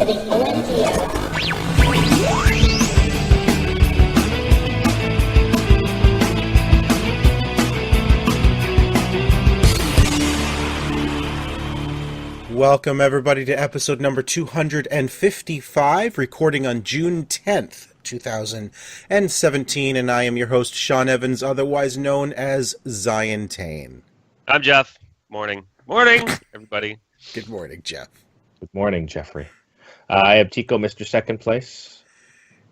the OMG era. Welcome, everybody, to episode number 255, recording on June 10th, 2017, and I am your host, Sean Evans, otherwise known as Zion Tane. I'm Jeff. Morning. Morning, everybody. Good morning, Jeff. Good morning, Jeffrey. I am Tycko, Mr. Second Place.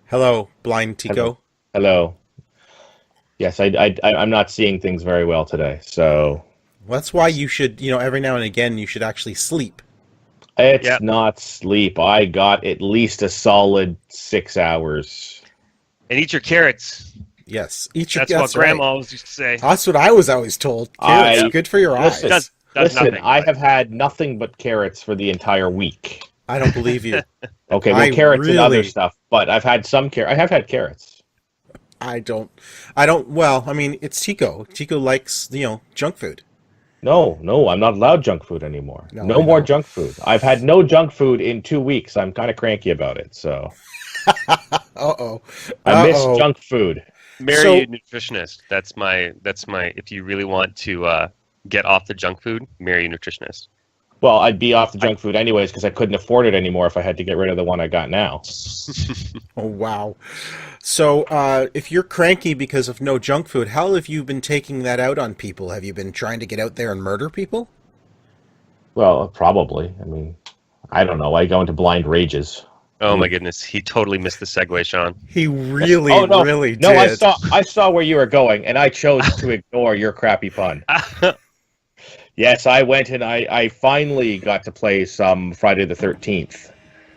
Hello, blind Tycko. Hello. Yes, I'm not seeing things very well today, so... Well, that's why you should, every now and again, you should actually sleep. It's not sleep. I got at least a solid 6 hours. And eat your carrots. Yes. That's what Grandma always used to say. That's what I was always told. Carrots, good for your eyes. Listen, I have had nothing but carrots for the entire week. I don't believe you. Okay, well, carrots and other stuff, but I've had some carrots. I have had carrots. Well, I mean, it's Tycko. Tycko likes, junk food. No, I'm not allowed junk food anymore. No more junk food. I've had no junk food in 2 weeks. I'm kind of cranky about it, so. Uh-oh. I miss junk food. Marry a nutritionist. That's my, if you really want to get off the junk food, marry a nutritionist. Well, I'd be off the junk food anyways because I couldn't afford it anymore if I had to get rid of the one I got now. Oh, wow. So, if you're cranky because of no junk food, how have you been taking that out on people? Have you been trying to get out there and murder people? Well, probably. I mean, I don't know. I go into blind rages. Oh my goodness, he totally missed the segue, Sean. He really did. No, I saw where you were going, and I chose to ignore your crappy pun. Yes, I went and I finally got to play some Friday the 13th.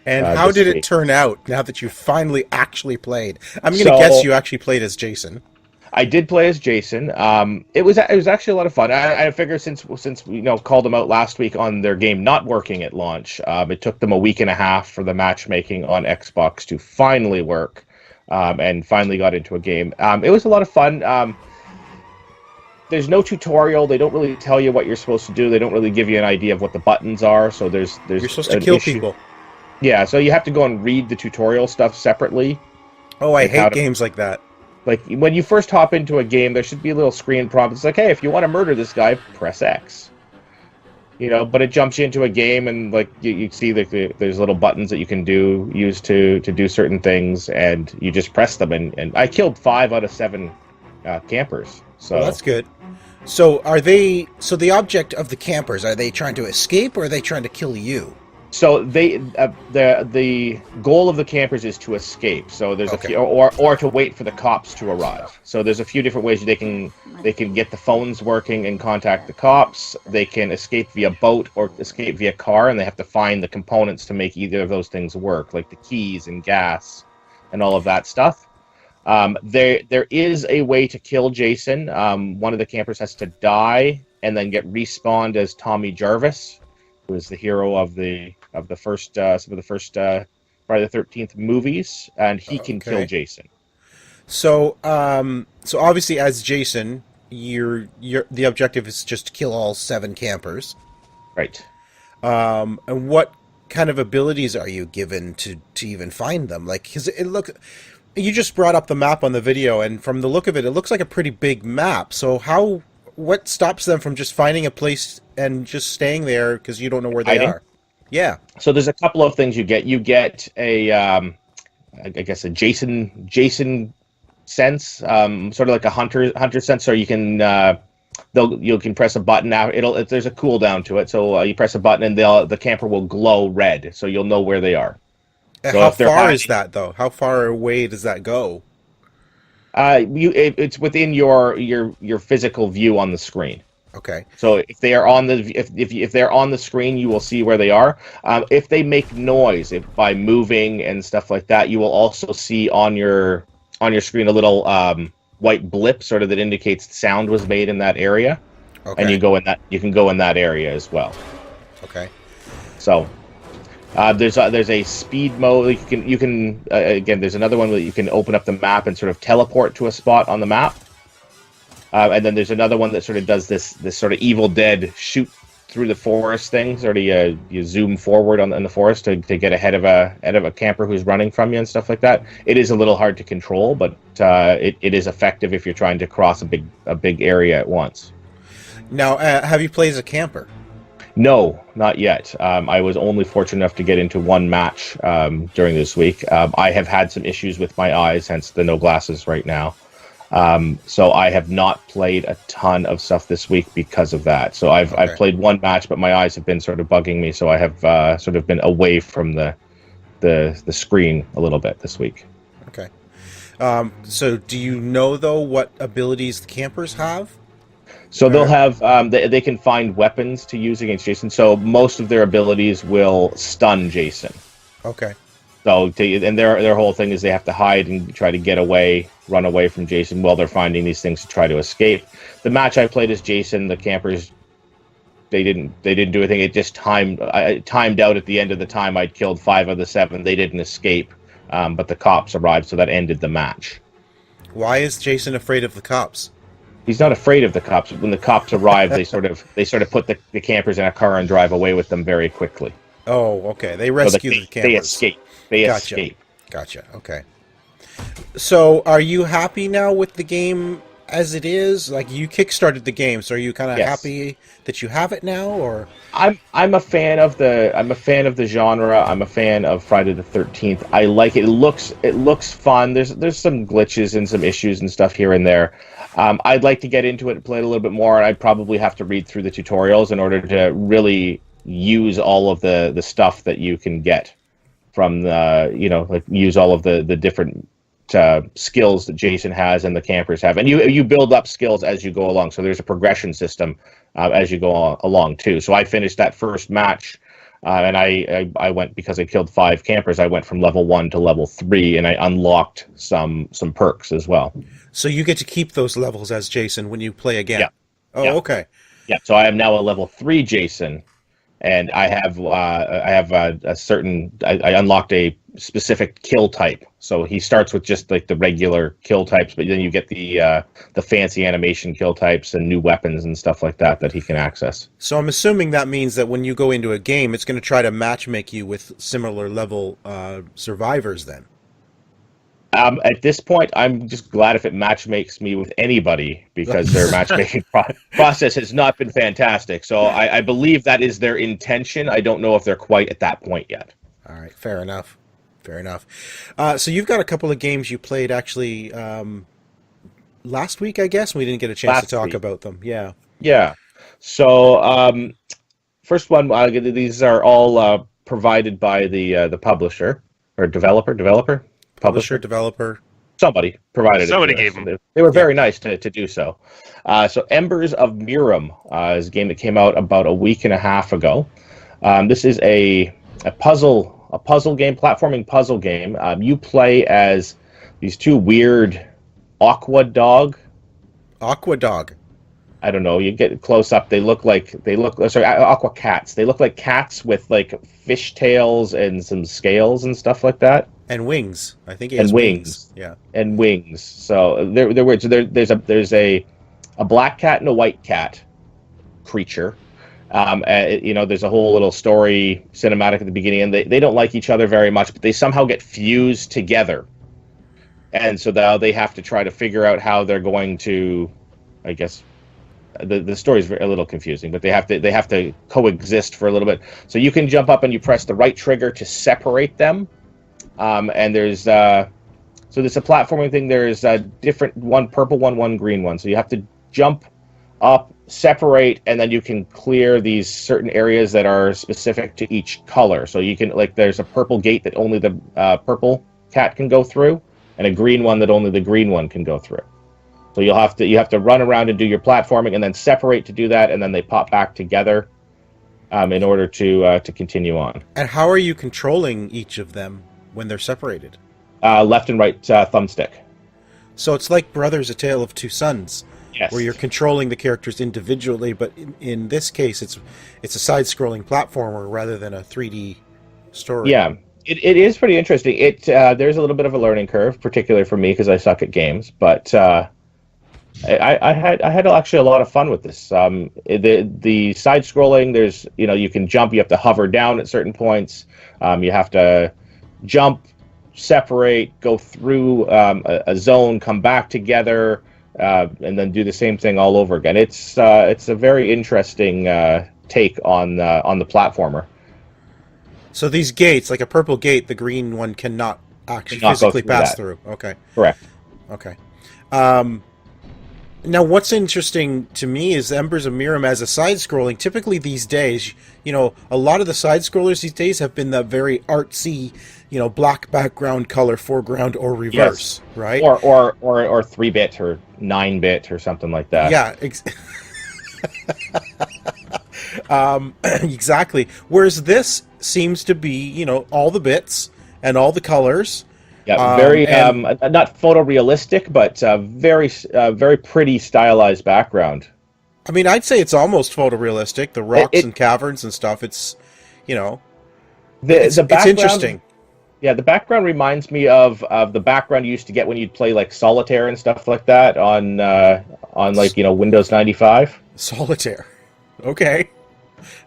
And how did it turn out now that you finally actually played? I'm going to guess you actually played as Jason. I did play as Jason. It was actually a lot of fun. I figure since called them out last week on their game not working at launch, it took them a week and a half for the matchmaking on Xbox to finally work, and finally got into a game. It was a lot of fun. There's no tutorial. They don't really tell you what you're supposed to do. They don't really give you an idea of what the buttons are. So there's you're supposed to kill people. Yeah, so you have to go and read the tutorial stuff separately. Oh, I hate games like that. Like, when you first hop into a game, there should be a little screen prompt. It's like, hey, if you want to murder this guy, press X. But it jumps you into a game, and, like, you see there's little buttons that you can use to do certain things, and you just press them. And I killed 5 out of 7 campers. So well, that's good. So the object of the campers, are they trying to escape, or are they trying to kill you? So the goal of the campers is to escape. So there's a few, or to wait for the cops to arrive. So there's a few different ways they can get the phones working and contact the cops. They can escape via boat or escape via car, and they have to find the components to make either of those things work, like the keys and gas and all of that stuff. There is a way to kill Jason. One of the campers has to die and then get respawned as Tommy Jarvis, who is the hero of the first some of the first Friday the 13th movies, and he can kill Jason. So obviously as Jason, the objective is just to kill all 7 campers. Right. And what kind of abilities are you given to even find them? Like, because you just brought up the map on the video, and from the look of it, it looks like a pretty big map. So what stops them from just finding a place and just staying there because you don't know where they are? Yeah. So there's a couple of things you get. You get a, I guess a Jason sense, sort of like a hunter sense. So you can you can press a button. Now there's a cooldown to it. So you press a button and the camper will glow red, so you'll know where they are. So how far is that, though? How far away does that go? It's within your physical view on the screen. Okay. So if they are if they're on the screen, you will see where they are. If they make noise by moving and stuff like that, you will also see on your screen a little white blip, sort of, that indicates sound was made in that area. Okay. And you can go in that area as well. Okay. So there's a speed mode. You can again. There's another one where you can open up the map and sort of teleport to a spot on the map. And then there's another one that sort of does this sort of Evil Dead shoot through the forest thing, sort of you zoom forward in the forest to get ahead of a camper who's running from you and stuff like that. It is a little hard to control, but it is effective if you're trying to cross a big area at once. Now, have you played as a camper? No, not yet. I was only fortunate enough to get into one match during this week. I have had some issues with my eyes, hence the no glasses right now. So I have not played a ton of stuff this week because of that. So I've played one match, but my eyes have been sort of bugging me, so I have sort of been away from the screen a little bit this week. Okay. So do you know, though, what abilities the campers have? So they'll have they can find weapons to use against Jason. So most of their abilities will stun Jason. Okay. So and their whole thing is they have to hide and try to get away, run away from Jason while they're finding these things to try to escape. The match I played as Jason, the campers, they didn't do anything. It just timed out at the end of the time. I'd killed 5 of the 7. They didn't escape, but the cops arrived, so that ended the match. Why is Jason afraid of the cops? He's not afraid of the cops. When the cops arrive, they sort of put the campers in a car and drive away with them very quickly. Oh, okay. They rescue the campers. They escape. Escape. Gotcha. Okay. So, are you happy now with the game as it is? Like, you kickstarted the game, so are you kind of happy that you have it now, or? I'm a fan of the genre. I'm a fan of Friday the 13th. I like it. It looks fun. There's some glitches and some issues and stuff here and there. I'd like to get into it and play it a little bit more, and I'd probably have to read through the tutorials in order to really use all of the stuff that you can get from use all of the different skills that Jason has and the campers have, and you build up skills as you go along. So there's a progression system as you go along too. So I finished that first match, and I went, because I killed 5 campers, I went from level 1 to level 3, and I unlocked some perks as well. So you get to keep those levels as Jason when you play again. Yeah. Oh, yeah. Okay. Yeah. So I am now a level 3 Jason, and I have a certain. I unlocked a specific kill type. So he starts with just like the regular kill types, but then you get the fancy animation kill types and new weapons and stuff like that he can access. So I'm assuming that means that when you go into a game, it's going to try to matchmake you with similar level survivors then. At this point, I'm just glad if it matchmakes me with anybody, because their matchmaking process has not been fantastic. So I believe that is their intention. I don't know if they're quite at that point yet. All right, fair enough. So you've got a couple of games you played actually last week, I guess. We didn't get a chance to talk about them. Yeah. Yeah. So first one, these are all provided by the publisher or developer. Publisher, developer. Somebody provided it. Somebody gave them. They were very nice to do so. So Embers of Mirrim is a game that came out about a week and a half ago. This is a puzzle game, platforming puzzle game. You play as these 2 weird aqua dog. I don't know. You get close up. They look aqua cats. They look like cats with like fish tails and some scales and stuff like that. And wings. I think he has has wings. Yeah. And wings. So they're weird. So there's a black cat and a white cat creature. There's a whole little story cinematic at the beginning, and they don't like each other very much, but they somehow get fused together. And so now they have to try to figure out how they're going to, I guess, the story's a little confusing, but they have to coexist for a little bit. So you can jump up and you press the right trigger to separate them. And there's so there's a platforming thing. There's a different, one purple one green one. So you have to jump up, separate, and then you can clear these certain areas that are specific to each color. So you can, like, there's a purple gate that only the purple cat can go through, and a green one that only the green one can go through. So you have to run around and do your platforming, and then separate to do that, and then they pop back together in order to continue on. And how are you controlling each of them when they're separated? Left and right thumbstick. So it's like Brothers: A Tale of Two Sons. Yes. Where you're controlling the characters individually, but in this case, it's a side-scrolling platformer rather than a 3D story. Yeah, it is pretty interesting. There's a little bit of a learning curve, particularly for me because I suck at games. But I had actually a lot of fun with this. The side scrolling, there's you can jump, you have to hover down at certain points. You have to jump, separate, go through a zone, come back together, and then do the same thing all over again. It's a very interesting take on the platformer. So these gates, like a purple gate, the green one cannot actually physically pass through. Okay. Correct. Okay. Now, what's interesting to me is Embers of Mirrim as a side-scrolling. Typically these days, a lot of the side-scrollers these days have been that very artsy, black background color, foreground, or reverse, yes. right? Or 3-bit or 9-bit or something like that. Yeah. Exactly. Whereas this seems to be, all the bits and all the colors. Yeah, very not photorealistic, but very pretty stylized background. I mean, I'd say it's almost photorealistic. The rocks and caverns and stuff. It's, it's interesting. Yeah, the background reminds me of the background you used to get when you'd play like Solitaire and stuff like that on Windows 95. Solitaire, okay.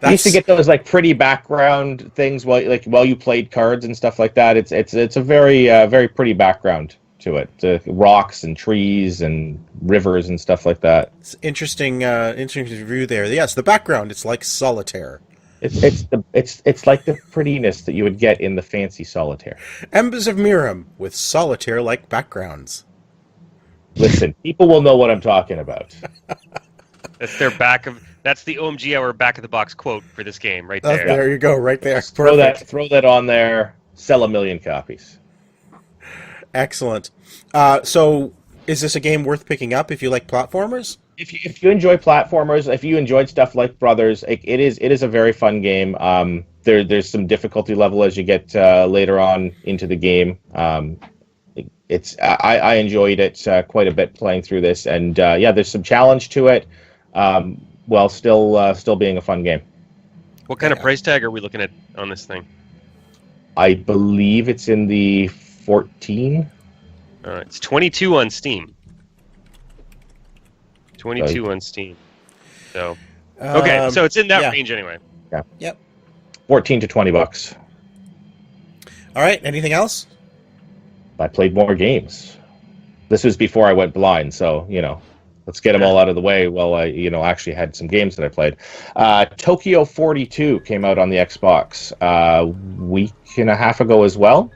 You used to get those like pretty background things while you played cards and stuff like that. It's a very pretty background to it. Rocks and trees and rivers and stuff like that. It's interesting view there. Yes, the background. It's like Solitaire. It's like the prettiness that you would get in the fancy Solitaire. Embers of Mirrim with Solitaire-like backgrounds. Listen, people will know what I'm talking about. That's the OMG Hour back of the box quote for this game right there. There you go, right there. Throw that on there. Sell 1 million copies. Excellent. So, is this a game worth picking up if you like platformers? If you enjoy platformers, if you enjoyed stuff like Brothers, it is a very fun game. There's some difficulty level as you get later on into the game. I enjoyed it quite a bit playing through this, and there's some challenge to it. While still being a fun game. What kind of price tag are we looking at on this thing? I believe it's in the 14. It's 22 on Steam. 22 on Steam. So okay, so it's in that range anyway. Yeah. Yep. 14 to $20. All right. Anything else? I played more games. This was before I went blind, so let's get them all out of the way while I, actually had some games that I played. Tokyo 42 came out on the Xbox a week and a half ago as well.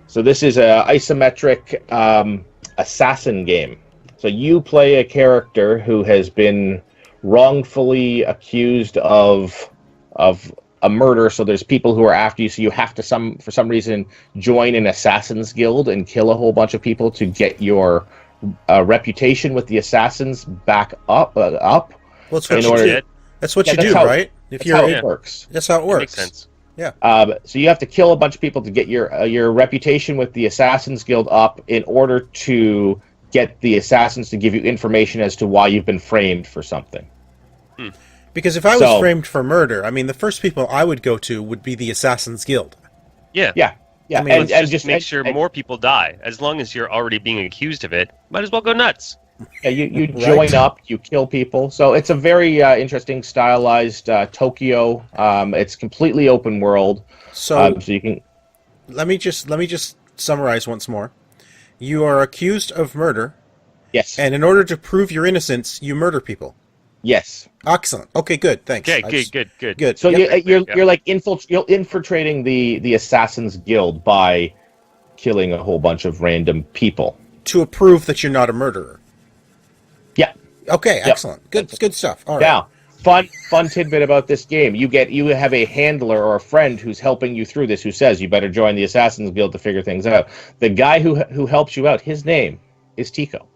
So this is a isometric assassin game. So you play a character who has been wrongfully accused of a murder. So there's people who are after you. So you have to for some reason join an assassin's guild and kill a whole bunch of people to get your reputation with the assassins back up. Well, that's what you do. That's what you do, right? That's how it works. That's how it works. Makes sense. Yeah. So you have to kill a bunch of people to get your reputation with the Assassins Guild up in order to get the assassins to give you information as to why you've been framed for something. Because if I was framed for murder, I mean, the first people I would go to would be the Assassins Guild. Yeah. Yeah. Yeah, I mean, and just make sure more people die. As long as you're already being accused of it, might as well go nuts. Yeah, you join up, you kill people. So it's a very interesting, stylized Tokyo. It's completely open world. So you can. Let me just summarize once more. You are accused of murder. Yes. And in order to prove your innocence, you murder people. Yes. Excellent. Okay, good. Thanks. Okay, good. So you're like infiltrating the Assassins Guild by killing a whole bunch of random people to prove that you're not a murderer. Yeah. Okay. Excellent. Good stuff. All right. Now, fun tidbit about this game: you have a handler or a friend who's helping you through this, who says you better join the Assassins Guild to figure things out. The guy who helps you out, his name is Tycko.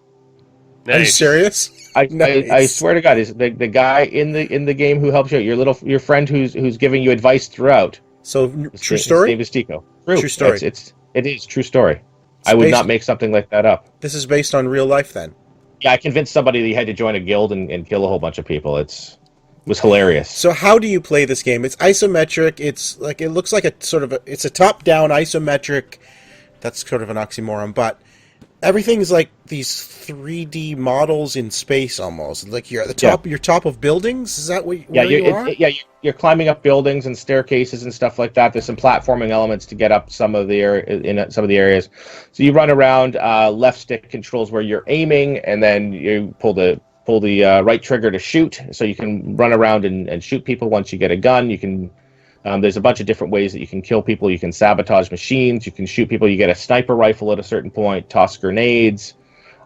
Nice. Are you serious? I swear to God, is the guy in the game who helps you out, your friend who's giving you advice throughout. So true story. His name is Tycko. True story. It is true story. I would not make something like that up. This is based on real life, then. Yeah, I convinced somebody that he had to join a guild and kill a whole bunch of people. It was hilarious. So how do you play this game? It's isometric. It's like it's a top-down isometric. That's sort of an oxymoron, but everything's like these 3D models in space almost. Like you're at the top. You're top of buildings. Is that where you are? You're climbing up buildings and staircases and stuff like that. There's some platforming elements to get up some of the some of the areas. So you run around. Left stick controls where you're aiming, and then you pull the right trigger to shoot. So you can run around and shoot people once you get a gun. You can. There's a bunch of different ways that you can kill people. You can sabotage machines. You can shoot people. You get a sniper rifle at a certain point. Toss grenades.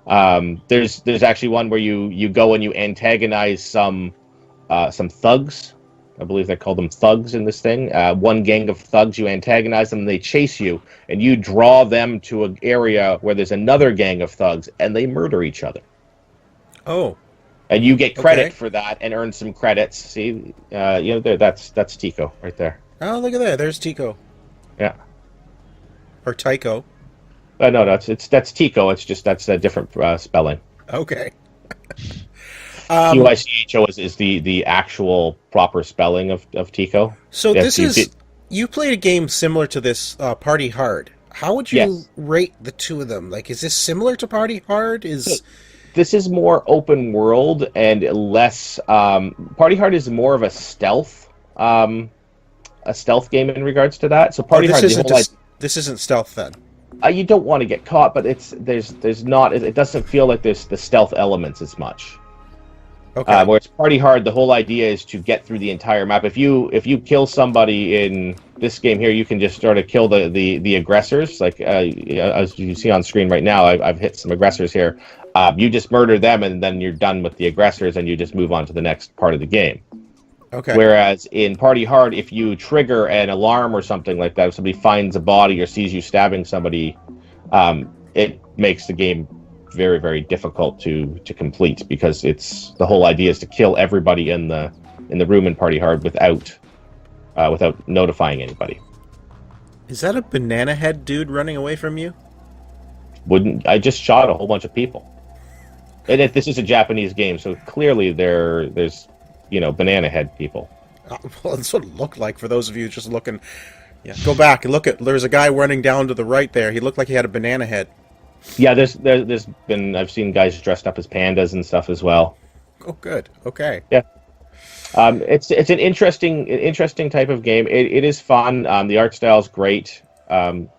There's actually one where you go and you antagonize some thugs. I believe they call them thugs in this thing. One gang of thugs, you antagonize them, and they chase you, and you draw them to an area where there's another gang of thugs, and they murder each other. Oh. And you get credit for that and earn some credits. See, that's Tycko right there. Oh, look at that. There's Tycko. Yeah. Or Tycko. No, that's Tycko. It's just that's a different spelling. Okay. Tycho is the actual proper spelling of Tycko. So you played a game similar to this, Party Hard. How would you rate the two of them? Like, is this similar to Party Hard? This is more open world and less. Party Hard is more of a stealth game in regards to that. So Party Hard, this isn't stealth then. You don't want to get caught, but there's not. It doesn't feel like there's the stealth elements as much. Okay. Whereas Party Hard, the whole idea is to get through the entire map. If you kill somebody in this game here, you can just sort of kill the aggressors. Like as you see on screen right now, I've hit some aggressors here. You just murder them, and then you're done with the aggressors, and you just move on to the next part of the game. Okay. Whereas in Party Hard, if you trigger an alarm or something like that, if somebody finds a body or sees you stabbing somebody, it makes the game very, very difficult to complete, because it's the whole idea is to kill everybody in the room in Party Hard without notifying anybody. Is that a banana head dude running away from you? I just shot a whole bunch of people. And this is a Japanese game, so clearly there's banana head people. Well, that's what it looked like for those of you just looking. Yeah, go back and look there's a guy running down to the right there. He looked like he had a banana head. Yeah, I've seen guys dressed up as pandas and stuff as well. Oh, good. Okay. Yeah. It's an interesting type of game. It is fun. The art style is great. And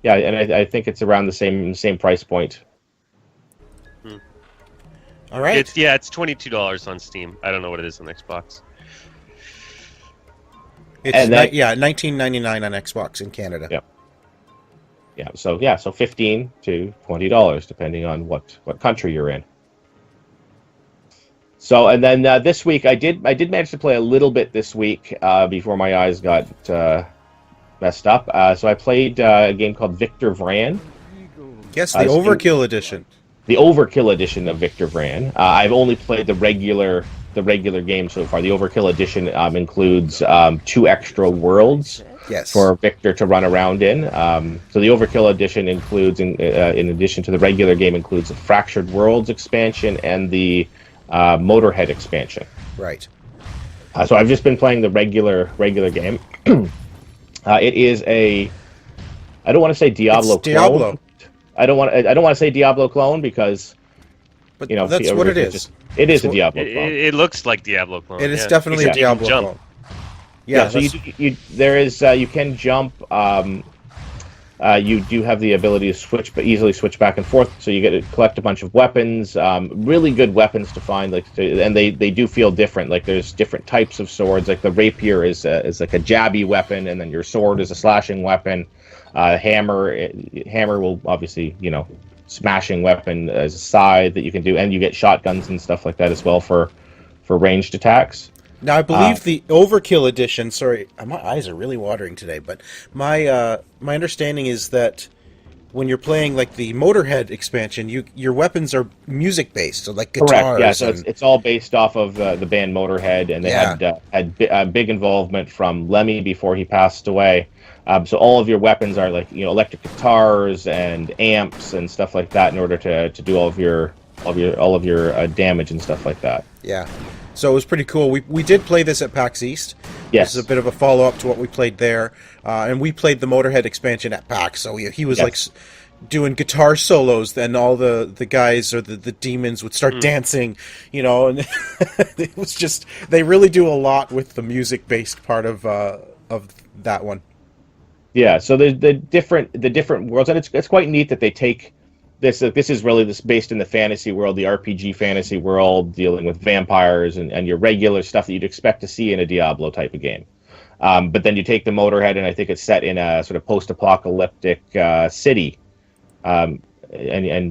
I think it's around the same price point. All right. It's $22 on Steam. I don't know what it is on Xbox. It's $19.99 on Xbox in Canada. Yeah. Yeah. So $15 to $20 depending on what country you're in. So and then this week I did manage to play a little bit this week before my eyes got messed up. So I played a game called Victor Vran. Yes, the Overkill Edition. The Overkill Edition of Victor Vran. I've only played the regular game so far. The Overkill Edition includes 2 extra worlds for Victor to run around in. So the Overkill Edition includes, in addition to the regular game, includes the Fractured Worlds expansion and the Motorhead expansion. Right. So I've just been playing the regular game. It is I don't want to say Diablo clone. Diablo. I don't want to say Diablo clone because, but that's what it is. It is a Diablo clone. It looks like Diablo clone. It is definitely a Diablo clone. Yeah. So you can jump. You do have the ability to easily switch back and forth. So you get to collect a bunch of weapons. Really good weapons to find. And they do feel different. Like there's different types of swords. Like the rapier is like a jabby weapon, and then your sword is a slashing weapon. Hammer will obviously, smashing weapon as a side that you can do, and you get shotguns and stuff like that as well for ranged attacks. Now I believe the Overkill Edition. Sorry, my eyes are really watering today, but my understanding is that when you're playing like the Motorhead expansion, your weapons are music based, so like guitars. Correct. Yeah, so it's all based off of the band Motorhead, and they had big involvement from Lemmy before he passed away. So all of your weapons are like electric guitars and amps and stuff like that in order to do all of your damage and stuff like that. Yeah. So it was pretty cool. We did play this at PAX East. Yes. This is a bit of a follow up to what we played there, and we played the Motorhead expansion at PAX. So he was like doing guitar solos, then all the guys or the demons would start dancing, and it was just, they really do a lot with the music based part of that one. Yeah, so the different worlds, and it's quite neat that they take this. This is really based in the fantasy world, the RPG fantasy world, dealing with vampires and your regular stuff that you'd expect to see in a Diablo type of game. But then you take the Motorhead, and I think it's set in a sort of post-apocalyptic city, and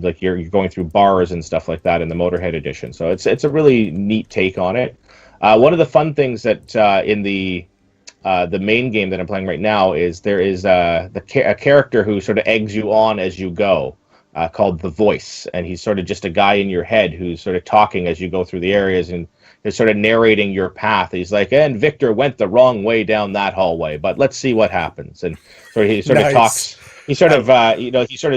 like you're going through bars and stuff like that in the Motorhead edition. So it's a really neat take on it. One of the fun things that in the main game that I'm playing right now is there is a character who sort of eggs you on as you go, called The Voice, and he's sort of just a guy in your head who's sort of talking as you go through the areas and is sort of narrating your path. He's like, and Victor went the wrong way down that hallway, but let's see what happens. And so he sort of talks. He sort of,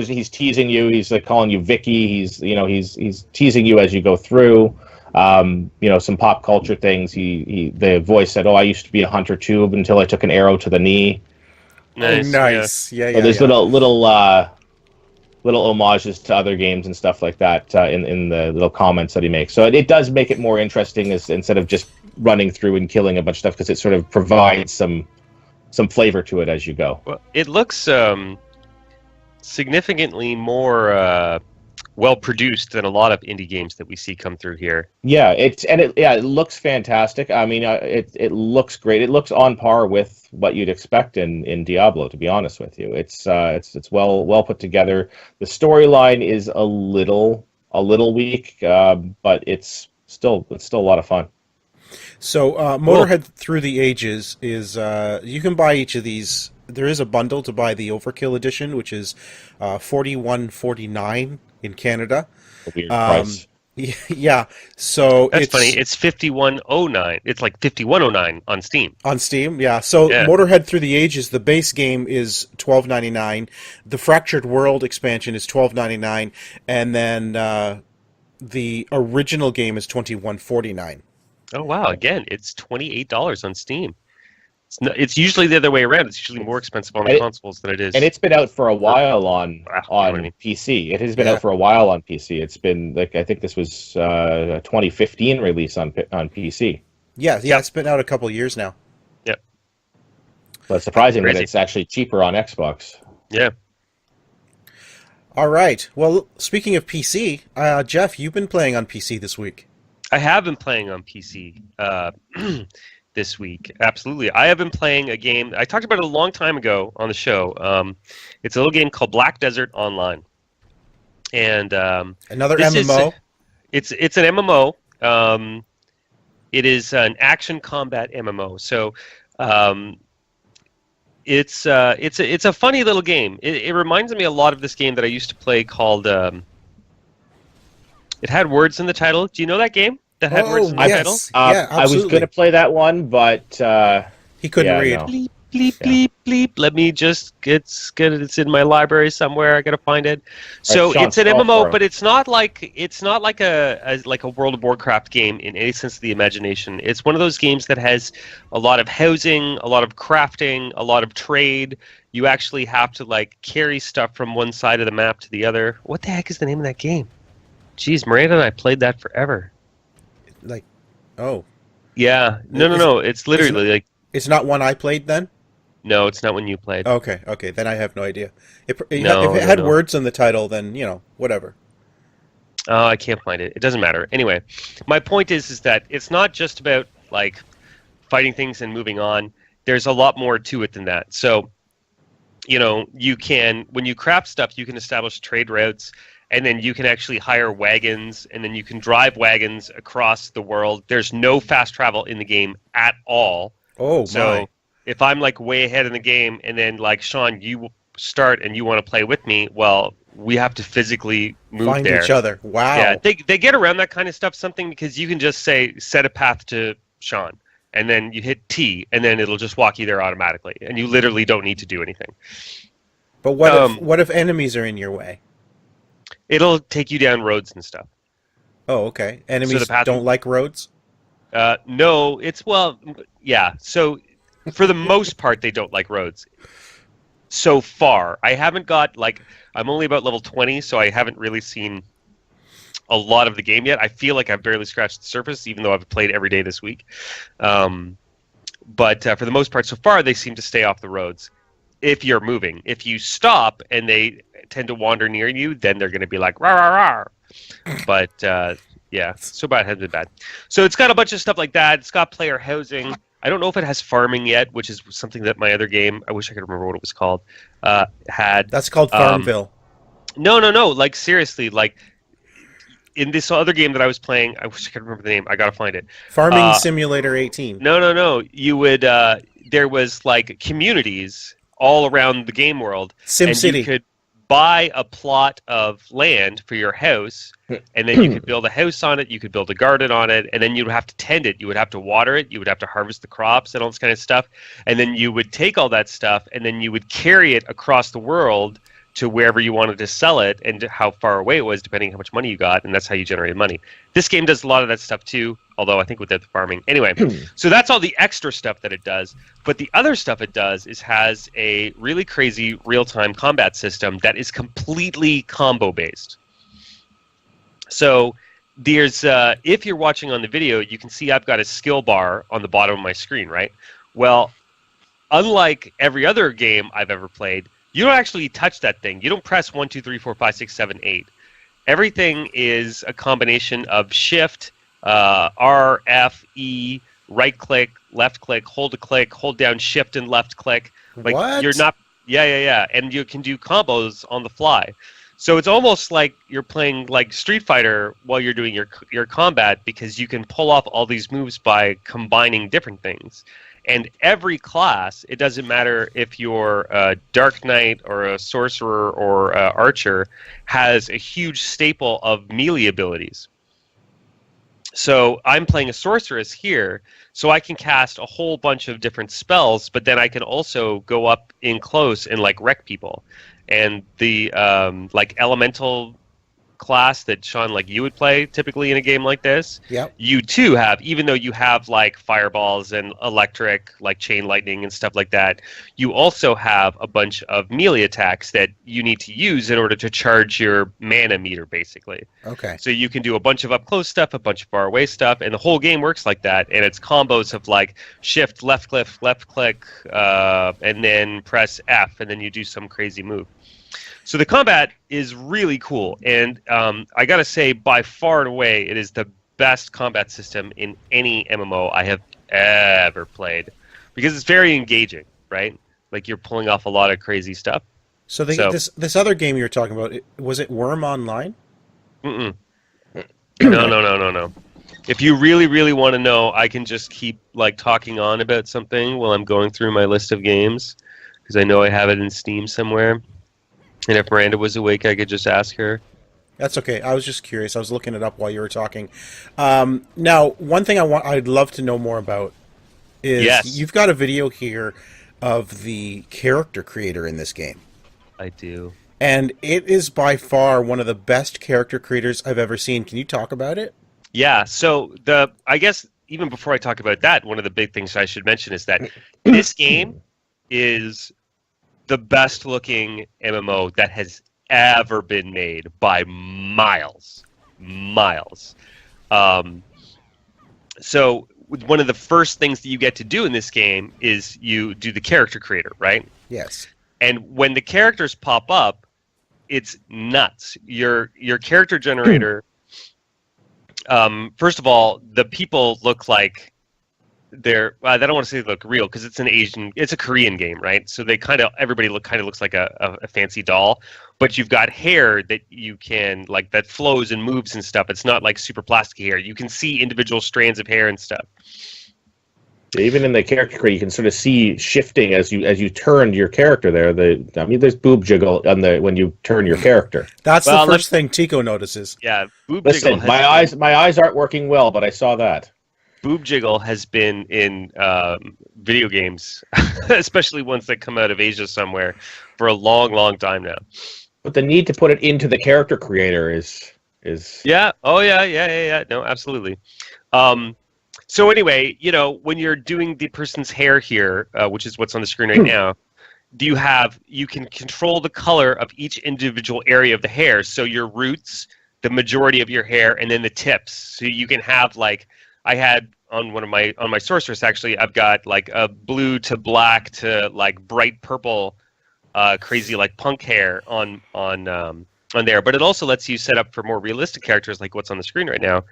he's teasing you. He's like calling you Vicky. He's teasing you as you go through. Some pop culture things. The Voice said, "Oh, I used to be a hunter too until I took an arrow to the knee." Nice. Yeah. So there's little homages to other games and stuff like that in the little comments that he makes. So it does make it more interesting instead of just running through and killing a bunch of stuff, because it sort of provides some flavor to it as you go. Well, it looks significantly more well produced than a lot of indie games that we see come through here. Yeah, it looks fantastic. I mean, it looks great. It looks on par with what you'd expect in Diablo, to be honest with you. It's well put together. The storyline is a little weak, but it's still a lot of fun. So Motorhead Through the Ages is you can buy each of these. There is a bundle to buy the Overkill Edition, which is $41.49 in Canada. A weird price. Yeah, so that's funny. It's $51.09. It's like $51.09 on Steam. On Steam, yeah. So Motorhead Through the Ages, the base game is $12.99. The Fractured World expansion is $12.99, and then the original game is $21.49. Oh wow! Again, it's $28 on Steam. It's usually the other way around. It's usually more expensive on the consoles than it is. And it's been out for a while on PC. It has been out for a while on PC. It's been I think this was a 2015 release on PC. Yeah, it's been out a couple years now. Yep. But it's surprising that it's actually cheaper on Xbox. Yeah. All right. Well, speaking of PC, Jeff, you've been playing on PC this week. I have been playing on PC. This week, absolutely. I have been playing a game. I talked about it a long time ago on the show. It's a little game called Black Desert Online, and another MMO. It's an MMO. It is an action combat MMO. So it's a funny little game. It reminds me a lot of this game that I used to play called. It had words in the title. Do you know that game? That had words in the title? Yeah, I was going to play that one, but he couldn't read. No. Bleep, bleep, bleep, bleep. Let me just it's in my library somewhere. I got to find it. So it's an MMO, but it's not like a World of Warcraft game in any sense of the imagination. It's one of those games that has a lot of housing, a lot of crafting, a lot of trade. You actually have to carry stuff from one side of the map to the other. What the heck is the name of that game? Jeez, Miranda and I played that forever. Yeah, no. It's literally It's not one I played then? No, it's not one you played. Okay, then I have no idea. If it had words in the title, then whatever. Oh, I can't find it. It doesn't matter. Anyway, my point is that it's not just about fighting things and moving on. There's a lot more to it than that. So, you can, when you craft stuff, you can establish trade routes. And then you can actually hire wagons, and then you can drive wagons across the world. There's no fast travel in the game at all. Oh, so if I'm way ahead in the game, and then Sean, you start and you want to play with me, well, we have to physically move Find there. each other. Wow. Yeah, they get around that kind of stuff because you can just set a path to Sean, and then you hit T, and then it'll just walk you there automatically, and you literally don't need to do anything. But what if enemies are in your way? It'll take you down roads and stuff. Oh, okay. Enemies don't like roads? No, yeah. So for the most part, they don't like roads. so far. I haven't got, like, I'm only about level 20, so I haven't really seen a lot of the game yet. I feel like I've barely scratched the surface, even though I've played every day this week. But for the most part, so far, they seem to stay off the roads if you're moving. If you stop and they tend to wander near you, then they're going to be like, rah, rah, rah. But, yeah, so bad has been bad. So it's got a bunch of stuff like that. It's got player housing. I don't know if it has farming yet, which is something that my other game, I wish I could remember what it was called, had. That's called Farmville. No. Like, seriously, like, in this other game that I was playing, I wish I could remember the name. I gotta find it. Farming Simulator 18. No. You would, there was, like, communities all around the game world. SimCity. And you could buy a plot of land for your house, and then you could build a house on it, you could build a garden on it, and then you'd have to tend it. You would have to water it, you would have to harvest the crops and all this kind of stuff, and then you would take all that stuff, and then you would carry it across the world to wherever you wanted to sell it and how far away it was, depending on how much money you got, and that's how you generated money. This game does a lot of that stuff too, although I think without the farming. Anyway, so that's all the extra stuff that it does. But the other stuff it does is has a really crazy real-time combat system that is completely combo-based. So there's, if you're watching on the video, you can see I've got a skill bar on the bottom of my screen, right? Well, unlike every other game I've ever played, you don't actually touch that thing. You don't press 1, 2, 3, 4, 5, 6, 7, 8. Everything is a combination of Shift, R, F, E, right click, left click, hold down Shift and left click. Like, what? You're not. Yeah. And you can do combos on the fly. So it's almost like you're playing like Street Fighter while you're doing your combat, because you can pull off all these moves by combining different things. And every class, it doesn't matter if you're a Dark Knight or a Sorcerer or a Archer, has a huge staple of melee abilities. So I'm playing a Sorceress here, so I can cast a whole bunch of different spells, but then I can also go up in close and like wreck people. And the like Elemental class that, Sean, like you would play typically in a game like this, yep, you too have, even though you have like fireballs and electric, like chain lightning and stuff like that, you also have a bunch of melee attacks that you need to use in order to charge your mana meter, basically. Okay. So you can do a bunch of up close stuff, a bunch of far away stuff, and the whole game works like that. And it's combos of like Shift, left click, and then press F, and then you do some crazy move. So the combat is really cool, and I gotta say, by far and away, it is the best combat system in any MMO I have ever played, because it's very engaging, right? Like, you're pulling off a lot of crazy stuff. So this other game you were talking about, was it Worm Online? No. If you really, really want to know, I can just keep like talking on about something while I'm going through my list of games, because I know I have it in Steam somewhere. And if Miranda was awake, I could just ask her. That's okay. I was just curious. I was looking it up while you were talking. Now, one thing I'd love to know more about is you've got a video here of the character creator in this game. I do. And it is by far one of the best character creators I've ever seen. Can you talk about it? Yeah. So I guess even before I talk about that, one of the big things I should mention is that this game is the best looking MMO that has ever been made by miles. So one of the first things that you get to do in this game is you do the character creator, right? Yes. And when the characters pop up, it's nuts. Your character generator, first of all, the people look like I don't want to say they look real, because it's a Korean game, right? So everybody looks like a fancy doll, but you've got hair that you can like that flows and moves and stuff. It's not like super plastic hair. You can see individual strands of hair and stuff. Even in the character creator, you can sort of see shifting as you turn your character there. There's boob jiggle when you turn your character. That's the first thing Tycko notices. Yeah, boob jiggle. Listen, my eyes aren't working well, but I saw that. Boob jiggle has been in video games, especially ones that come out of Asia somewhere, for a long, long time now. But the need to put it into the character creator is yeah. Oh yeah. No, absolutely. So anyway, when you're doing the person's hair here, which is what's on the screen right now, you can control the color of each individual area of the hair. So your roots, the majority of your hair, and then the tips. So you can have like I had on my sorceress actually, I've got like a blue to black to like bright purple, crazy like punk hair on there. But it also lets you set up for more realistic characters like what's on the screen right now.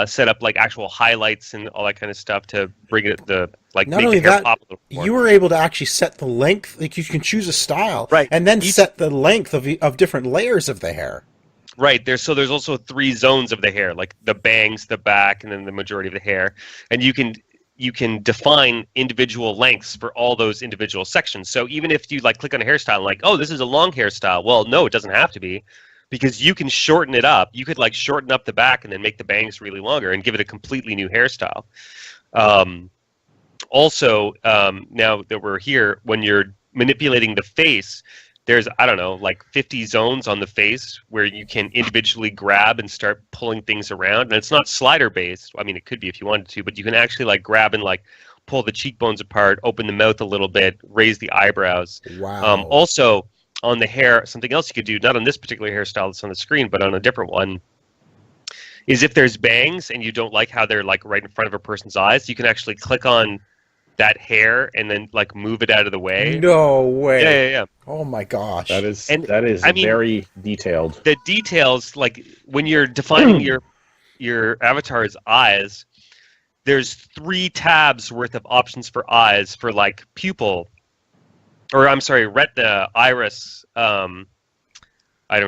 Set up like actual highlights and all that kind of stuff to bring it Not make only the hair that, pop a little more. you were able to actually set the length. Like you can choose a style, Right. and then set the length of different layers of the hair. Right. There's also 3 zones of the hair, like the bangs, the back, and then the majority of the hair. And you can define individual lengths for all those individual sections. So even if you like click on a hairstyle and like, oh, this is a long hairstyle. Well, no, it doesn't have to be, because you can shorten it up. You could like shorten up the back and then make the bangs really longer and give it a completely new hairstyle. Also, now that we're here, when you're manipulating the face, there's, I don't know, like 50 zones on the face where you can individually grab and start pulling things around. And it's not slider based. I mean, it could be if you wanted to, but you can actually like grab and like pull the cheekbones apart, open the mouth a little bit, raise the eyebrows. Wow. Also, on the hair, something else you could do, not on this particular hairstyle that's on the screen, but on a different one, is if there's bangs and you don't like how they're like right in front of a person's eyes, you can actually click on that hair and then like move it out of the way. No way. Yeah. Oh my gosh. That is I mean, very detailed. The details, like when you're defining your avatar's eyes, there's 3 tabs worth of options for eyes for like pupil, or I'm sorry, retina, iris. I don't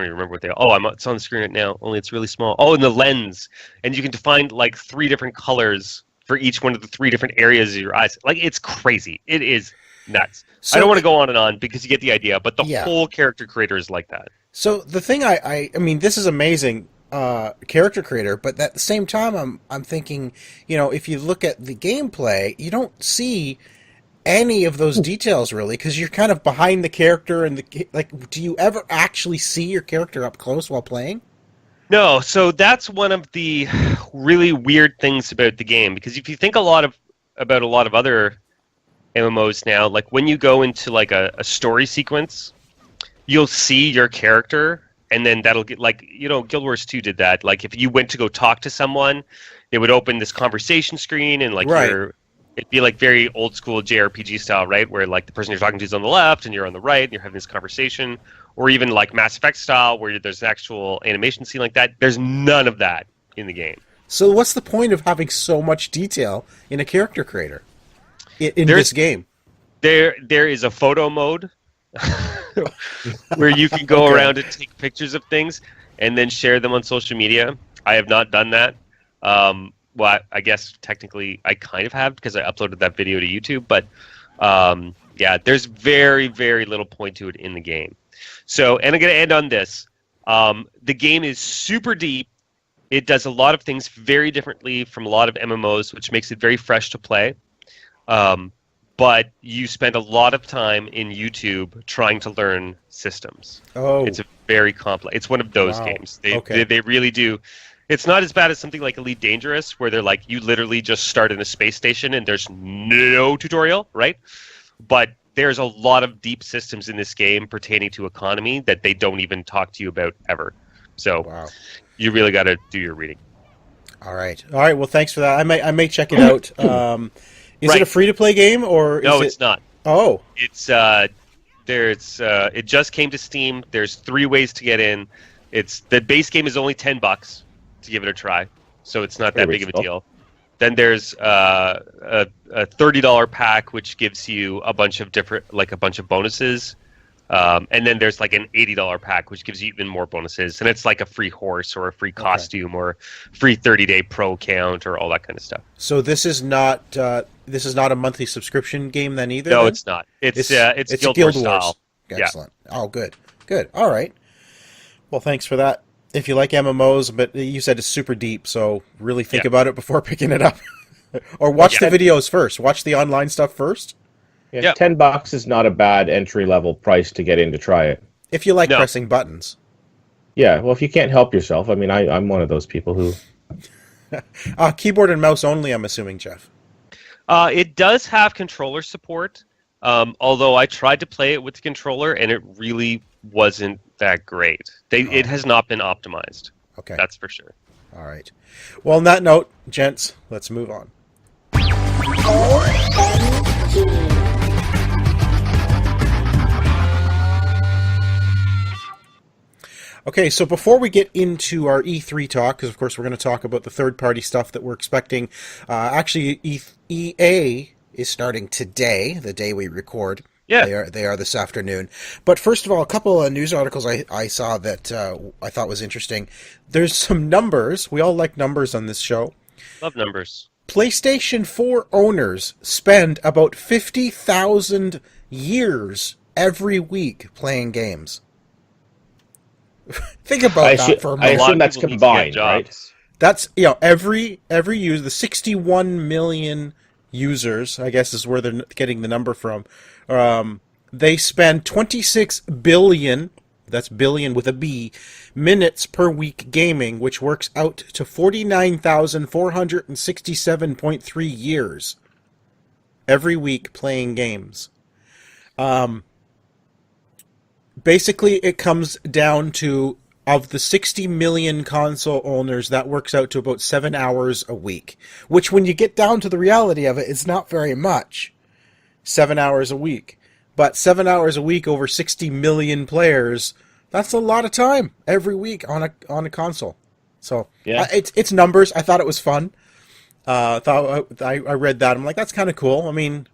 even remember what they are. Oh, it's on the screen right now. Only it's really small. Oh, and the lens, and you can define like 3 different colors for each one of the 3 different areas of your eyes. Like, it's crazy. It is nuts. So, I don't want to go on and on because you get the idea, but the whole character creator is like that. So the thing I mean, this is amazing character creator, but at the same time, I'm thinking, you know, if you look at the gameplay, you don't see any of those details really, because you're kind of behind the character and like, do you ever actually see your character up close while playing? No, so that's one of the really weird things about the game, because if you think about a lot of other MMOs now, like when you go into like a story sequence, you'll see your character, and then that'll get like, you know, Guild Wars 2 did that. Like if you went to go talk to someone, it would open this conversation screen, and like it'd be like very old school JRPG style, right? Where like the person you're talking to is on the left and you're on the right and you're having this conversation. Or even like Mass Effect style where there's an actual animation scene like that. There's none of that in the game. So what's the point of having so much detail in a character creator in this game? There is a photo mode where you can go around and take pictures of things and then share them on social media. I have not done that. Well, I guess technically I kind of have because I uploaded that video to YouTube. But yeah, there's very, very little point to it in the game. So, and I'm going to end on this. The game is super deep. It does a lot of things very differently from a lot of MMOs, which makes it very fresh to play. But you spend a lot of time in YouTube trying to learn systems. Oh. It's a very complex. It's one of those games. They really do. It's not as bad as something like Elite Dangerous, where they're like, you literally just start in a space station and there's no tutorial, right? But there's a lot of deep systems in this game pertaining to economy that they don't even talk to you about ever. So you really got to do your reading. All right. Well, thanks for that. I may check it out. Is it a free-to-play game or is it's not. Oh, it's it just came to Steam. There's 3 ways to get in. The base game is only $10 to give it a try, so it's not that big of a deal. Then there's a $30 pack, which gives you a bunch of bonuses, and then there's like an $80 pack, which gives you even more bonuses, and it's like a free horse or a free costume or free 30-day pro account or all that kind of stuff. So this is not a monthly subscription game then either? No, it's not. It's Guild Wars style. Excellent. Yeah. Oh, good. All right. Well, thanks for that. If you like MMOs, but you said it's super deep, so really think about it before picking it up. Or watch the videos first. Watch the online stuff first. Yeah, $10 is not a bad entry-level price to get in to try it. If you like pressing buttons. Yeah, well, if you can't help yourself. I mean, I'm one of those people who... Keyboard and mouse only, I'm assuming, Jeff. It does have controller support. Although I tried to play it with the controller, and it really wasn't that great. It has not been optimized. Okay. That's for sure. All right. Well, on that note, gents, let's move on. OMG. Okay, so before we get into our E3 talk, because of course we're going to talk about the third-party stuff that we're expecting, actually EA is starting today, the day we record. Yeah. They are this afternoon. But first of all, a couple of news articles I saw that I thought was interesting. There's some numbers. We all like numbers on this show. Love numbers. PlayStation 4 owners spend about 50,000 years every week playing games. Think about that for a I moment. assume that's combined, right? That's, every user, the 61 million users, I guess is where they're getting the number from. They spend 26 billion, that's billion with a B, minutes per week gaming, which works out to 49,467.3 years every week playing games. Basically, it comes down to, of the 60 million console owners, that works out to about 7 hours a week. Which, when you get down to the reality of it, is not very much. 7 hours a week. But 7 hours a week over 60 million players, that's a lot of time every week on a console. So, yeah. It's numbers. I thought it was fun. I read that. I'm like, that's kind of cool. I mean,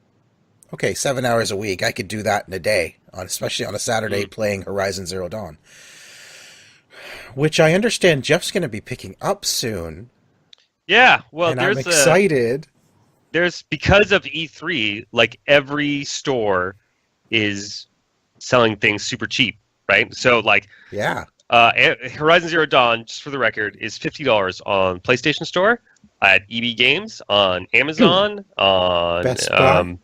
okay, 7 hours a week. I could do that in a day, especially on a Saturday playing Horizon Zero Dawn. Which I understand Jeff's going to be picking up soon. Yeah, well, and I'm excited. There's, because of E3, like, every store is selling things super cheap, right? So, like, yeah, Horizon Zero Dawn, just for the record, is $50 on PlayStation Store, at EB Games, on Amazon, on Best Buy.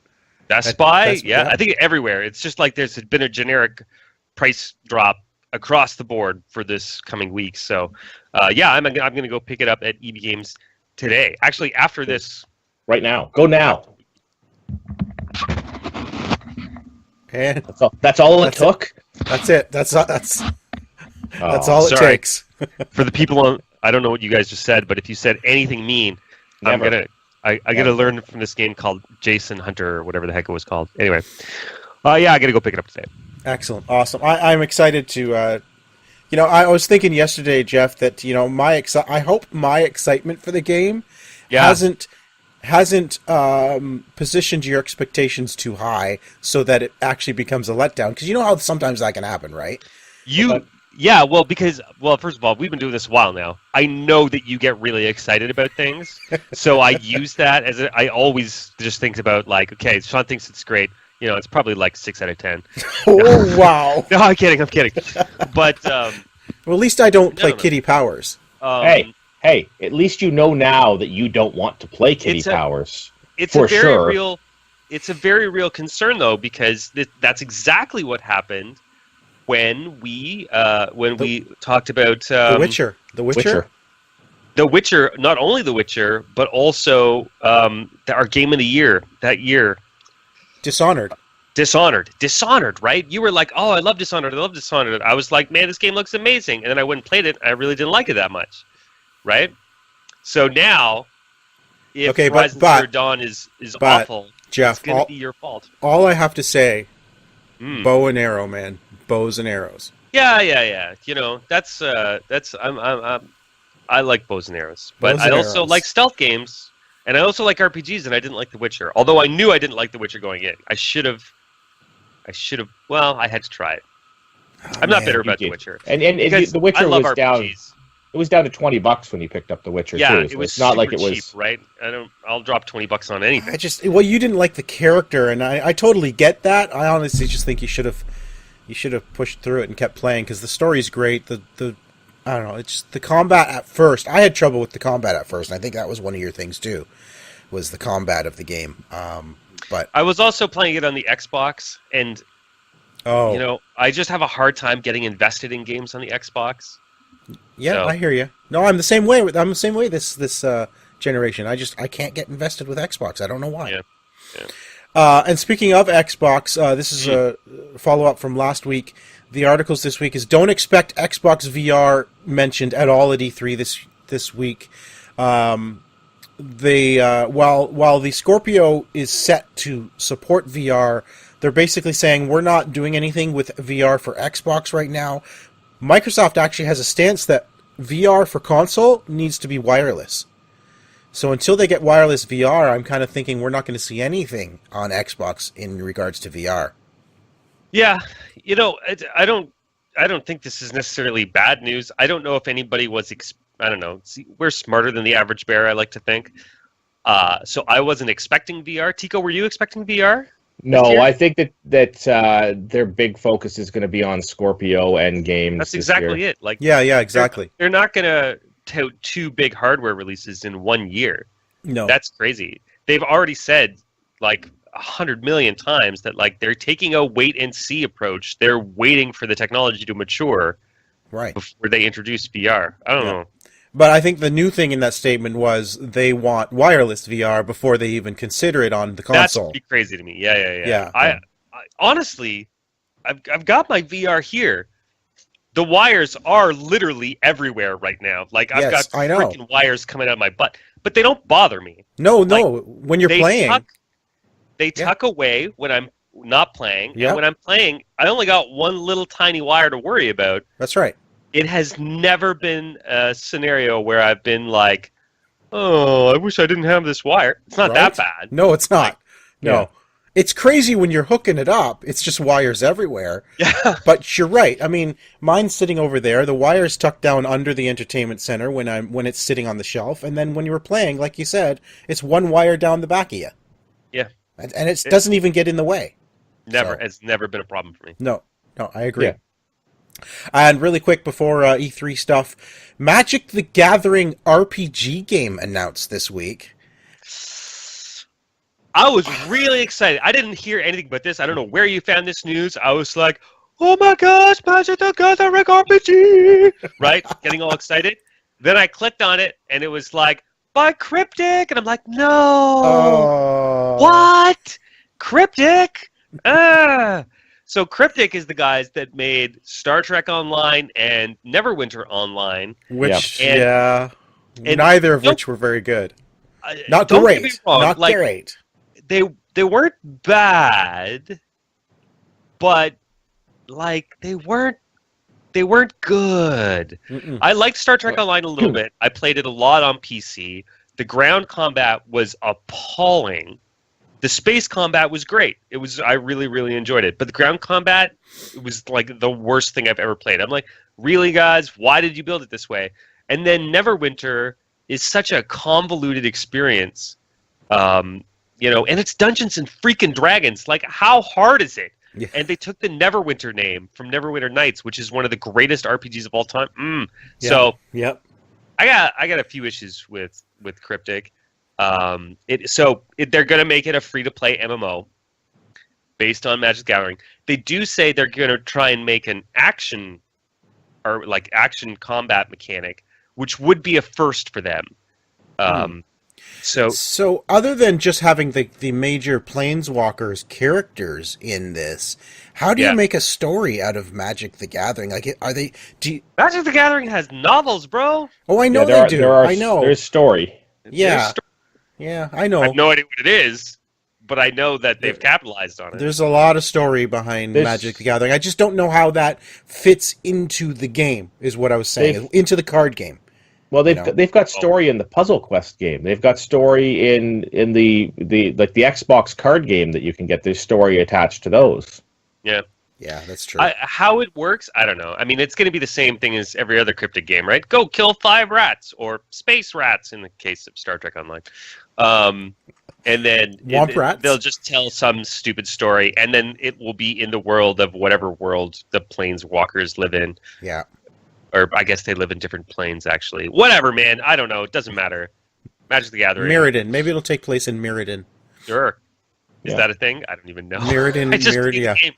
Best Buy, yeah. I think everywhere. It's just like there's been a generic price drop across the board for this coming week. So, yeah, I'm gonna go pick it up at EB Games today. Actually, after this, right now, go now. And That's all it took. That's it. That's all it takes. For the people on, I don't know what you guys just said, but if you said anything mean, Never. I gotta learn from this game called Jason Hunter or whatever the heck it was called. Anyway, yeah, I gotta go pick it up today. Excellent, awesome. I'm excited to. I was thinking yesterday, Jeff, that I hope my excitement for the game hasn't positioned your expectations too high, so that it actually becomes a letdown. Because you know how sometimes that can happen, right? Yeah, because first of all, we've been doing this a while now. I know that you get really excited about things, so I use that as I always just think about, like, okay, Sean thinks it's great. It's probably like 6 out of 10. Oh, wow. No, I'm kidding. But well, at least I don't play Kitty Powers. Hey, at least you know now that you don't want to play Kitty Powers. It's a very real concern, though, because that's exactly what happened when we talked about The Witcher. The Witcher, not only The Witcher, but also our game of the year that year. Dishonored, right? You were like, oh, I love Dishonored. I was like, man, this game looks amazing. And then I went and played it. I really didn't like it that much, right? So now, if Horizon Zero Dawn is awful, Jeff, it's going to be your fault. All I have to say, bow and arrow, man. Bows and arrows. Yeah. That's I like bows and arrows, but I also like stealth games. And I also like RPGs, and I didn't like The Witcher. Although I knew I didn't like The Witcher going in. I should have. Well, I had to try it. I'm not bitter about The Witcher. And The Witcher was down. It was down to $20 when you picked up The Witcher. Yeah, too, so it was it's not like it was cheap, right? I'll drop $20 on anything. You didn't like the character, and I totally get that. I honestly just think you should have pushed through it and kept playing, because the story's great. I don't know. It's just the combat at first. I had trouble with the combat at first, and I think that was one of your things too, was the combat of the game. But I was also playing it on the Xbox, and I just have a hard time getting invested in games on the Xbox. Yeah, so. I hear you. No, I'm the same way. This generation. I can't get invested with Xbox. I don't know why. Yeah. And speaking of Xbox, this is a follow-up from last week. The articles this week is don't expect Xbox VR mentioned at all at E3 this week. While the Scorpio is set to support VR, they're basically saying we're not doing anything with VR for Xbox right now. Microsoft actually has a stance that VR for console needs to be wireless. So until they get wireless VR, I'm kind of thinking we're not going to see anything on Xbox in regards to VR. Yeah, I don't think this is necessarily bad news. I don't know if anybody was. I don't know. See, we're smarter than the average bear, I like to think. So I wasn't expecting VR. Tycko, were you expecting VR? No, I think that their big focus is going to be on Scorpio and games. That's exactly it. Like, yeah, exactly. They're not going to tout 2 big hardware releases in 1 year. No, that's crazy. They've already said like 100 million times that like they're taking a wait and see approach. They're waiting for the technology to mature, right, before they introduce VR. I don't know. But I think the new thing in that statement was they want wireless VR before they even consider it on the console. That's pretty crazy to me. Yeah. I honestly, I've got my VR here. The wires are literally everywhere right now. Like I've got freaking wires coming out of my butt, but they don't bother me. No. When you're playing, they tuck away when I'm not playing, and when I'm playing, I only got one little tiny wire to worry about. That's right. It has never been a scenario where I've been like, oh, I wish I didn't have this wire. It's not that bad. No, it's not. Like, no. It's crazy when you're hooking it up. It's just wires everywhere. Yeah. But you're right. I mean, mine's sitting over there. The wire's tucked down under the entertainment center when it's sitting on the shelf. And then when you were playing, like you said, it's one wire down the back of you. Yeah. And it doesn't even get in the way. Never. So, it's never been a problem for me. No, I agree. Yeah. And really quick before E3 stuff, Magic the Gathering RPG game announced this week. I was really excited. I didn't hear anything but this. I don't know where you found this news. I was like, oh my gosh, Magic the Gathering RPG! Right? Getting all excited. Then I clicked on it, and it was like, by Cryptic! And I'm like, no! Oh. What? Cryptic? So Cryptic is the guys that made Star Trek Online and Neverwinter Online. Which, neither of which were very good. Not great. Not great. They weren't bad, but like they weren't good. Mm-mm. I liked Star Trek Online a little bit. I played it a lot on PC. The ground combat was appalling. The space combat was great. I really, really enjoyed it. But the ground combat, it was like the worst thing I've ever played. I'm like, really, guys? Why did you build it this way? And then Neverwinter is such a convoluted experience. And it's Dungeons and freaking Dragons. Like, how hard is it? Yeah. And they took the Neverwinter name from Neverwinter Nights, which is one of the greatest RPGs of all time. Yeah. So, yep. I got a few issues with Cryptic. They're going to make it a free-to-play MMO based on Magic the Gathering. They do say they're going to try and make an action combat mechanic, which would be a first for them. So other than just having the major Planeswalkers characters in this, how do you make a story out of Magic the Gathering? Like, Magic the Gathering has novels, bro. Oh, I know they do. I know. There's story. Yeah. Yeah, I know. I have no idea what it is, but I know that they've capitalized on it. There's a lot of story behind Magic the Gathering. I just don't know how that fits into the game, is what I was saying. Into the card game. Well, they've got story in the Puzzle Quest game. They've got story in the Xbox card game that you can get. There's story attached to those. Yeah. Yeah, that's true. How it works, I don't know. I mean, it's going to be the same thing as every other Cryptic game, right? Go kill 5 rats, or space rats in the case of Star Trek Online. And then they'll just tell some stupid story, and then it will be in the world of whatever world the Planeswalkers live in. Yeah. Or I guess they live in different planes, actually. Whatever, man. I don't know. It doesn't matter. Magic the Gathering. Mirrodin. Maybe it'll take place in Mirrodin. Sure. Is that a thing? I don't even know. Mirrodin. I just beat the game.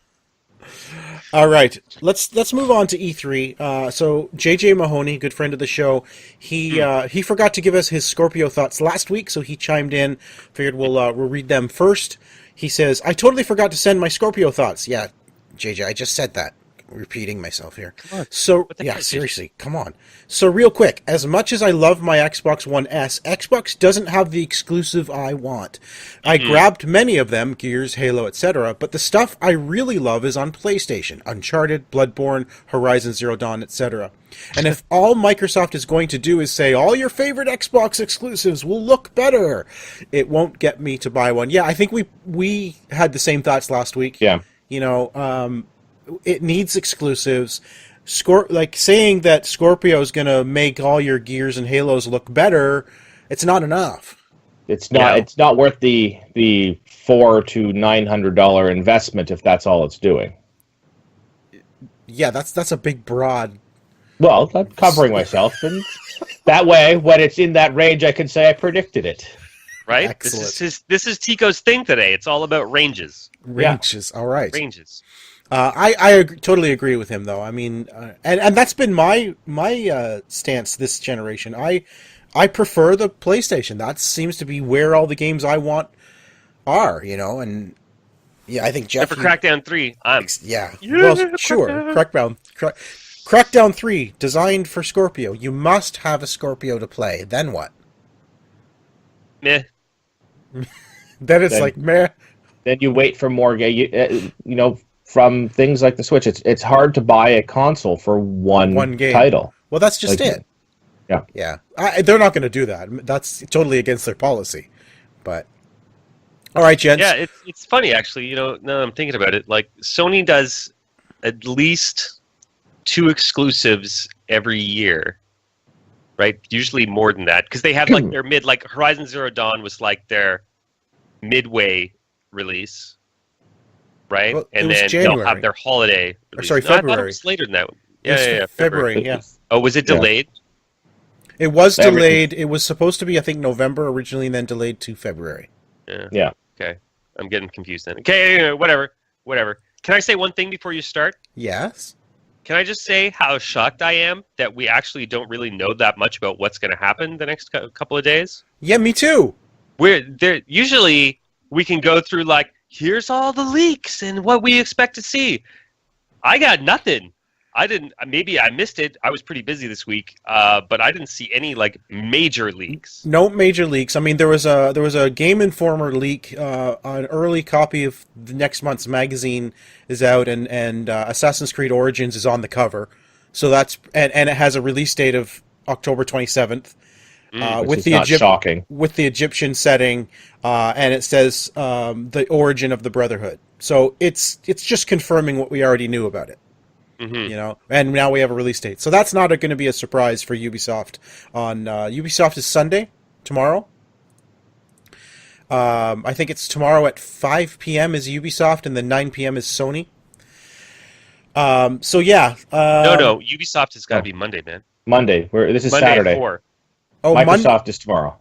All right, let's move on to E3. So JJ Mahoney, good friend of the show, he forgot to give us his Scorpio thoughts last week, so he chimed in. Figured we'll read them first. He says, "I totally forgot to send my Scorpio thoughts." Yeah, JJ, I just said that. Repeating myself here. So yeah, seriously, come on. So real quick, as much as I love my Xbox One S, Xbox doesn't have the exclusive I want. I grabbed many of them, Gears, Halo, etc., but the stuff I really love is on PlayStation: Uncharted, Bloodborne, Horizon Zero Dawn, etc. And if all Microsoft is going to do is say all your favorite Xbox exclusives will look better, it won't get me to buy one. Yeah, I think we had the same thoughts last week. Yeah. You know, it needs exclusives. Like saying that Scorpio is going to make all your Gears and Halos look better, it's not enough. It's not. Yeah. It's not worth the $400 to $900 investment if that's all it's doing. Yeah, that's a big broad. Well, I'm covering myself, and that way, when it's in that range, I can say I predicted it. Right. Excellent. This is Tycko's thing today. It's all about ranges. Ranges. Yeah. All right. Ranges. I totally agree with him, though. I mean, and that's been my stance this generation. I prefer the PlayStation. That seems to be where all the games I want are, you know. And yeah, I think Jeff. For Crackdown 3, yeah. Well, sure. Crackdown 3, designed for Scorpio. You must have a Scorpio to play. Then what? Meh. Then it's like meh. Then you wait for more. You know. From things like the Switch, it's hard to buy a console for one game title. Well, that's just it. Yeah. Yeah. They're not going to do that. That's totally against their policy. But all right, gents. Yeah, it's funny actually. You know, now that I'm thinking about it, like Sony does at least 2 exclusives every year, right? Usually more than that, because they have like their like Horizon Zero Dawn was like their midway release. Right, well, and then they'll have their holiday release. Sorry, February. I thought it was later than that. Yeah, February. Yeah. Oh, was it delayed? It was delayed. It was supposed to be, I think, November originally, and then delayed to February. Yeah. Okay, I'm getting confused then. Okay, whatever. Can I say one thing before you start? Yes. Can I just say how shocked I am that we actually don't really know that much about what's going to happen the next couple of days? Yeah, me too. Usually we can go through like, here's all the leaks and what we expect to see. I got nothing. Maybe I missed it. I was pretty busy this week, but I didn't see any like major leaks. No major leaks. I mean, there was a Game Informer leak. An early copy of the next month's magazine is out, and Assassin's Creed Origins is on the cover. So that's and it has a release date of October 27th. With the shocking. With the Egyptian setting, and it says the origin of the Brotherhood. So it's just confirming what we already knew about it. You know, and now we have a release date. So that's not going to be a surprise for Ubisoft. On Ubisoft is Sunday, tomorrow. I think it's tomorrow at 5 p.m. is Ubisoft, and then 9 p.m. is Sony. So yeah. No, Ubisoft has got to be Monday, man. Monday. This is Monday Saturday. At 4. Oh, Microsoft is tomorrow.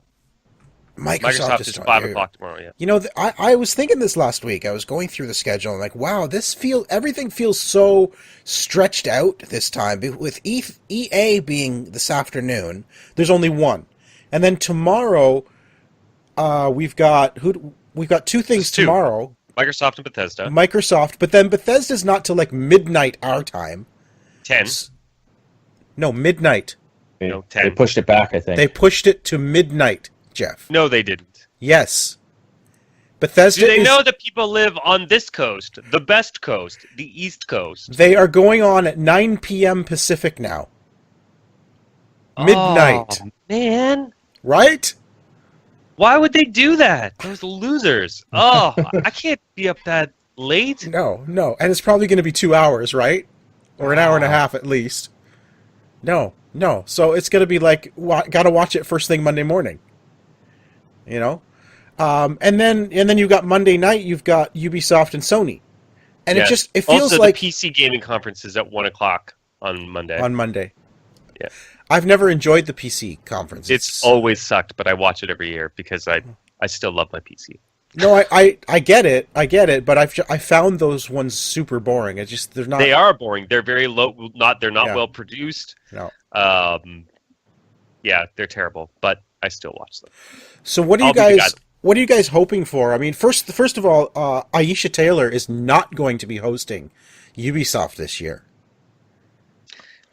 Microsoft is 5 o'clock tomorrow. Yeah. You know, I was thinking this last week. I was going through the schedule and like, wow, everything feels so stretched out this time. With EA being this afternoon, there's only one, and then tomorrow, we've got 2 things tomorrow. Microsoft and Bethesda. Microsoft, but then Bethesda's not till like midnight our time. 10. No, midnight. No, 10. They pushed it back, I think. They pushed it to midnight, Jeff. No, they didn't. Yes. Bethesda. Do they know that people live on this coast, the best coast, the East Coast? They are going on at 9 p.m. Pacific now. Midnight. Oh, man. Right? Why would they do that? Those losers. Oh, I can't be up that late. No. And it's probably going to be 2 hours, right? Or an hour and a half at least. No. So it's going to be like, got to watch it first thing Monday morning. You know? And then you've got Monday night, you've got Ubisoft and Sony. And it feels also, like... the PC gaming conference is at 1 o'clock on Monday. Yeah. I've never enjoyed the PC conference. It's always sucked, but I watch it every year because I still love my PC. No, I get it, but I found those ones super boring. It's just they're not. They are boring. They're very low. They're not Yeah. well produced. No. Yeah, they're terrible, but I still watch them. So what are you guys hoping for? I mean, first of all, Aisha Taylor is not going to be hosting Ubisoft this year.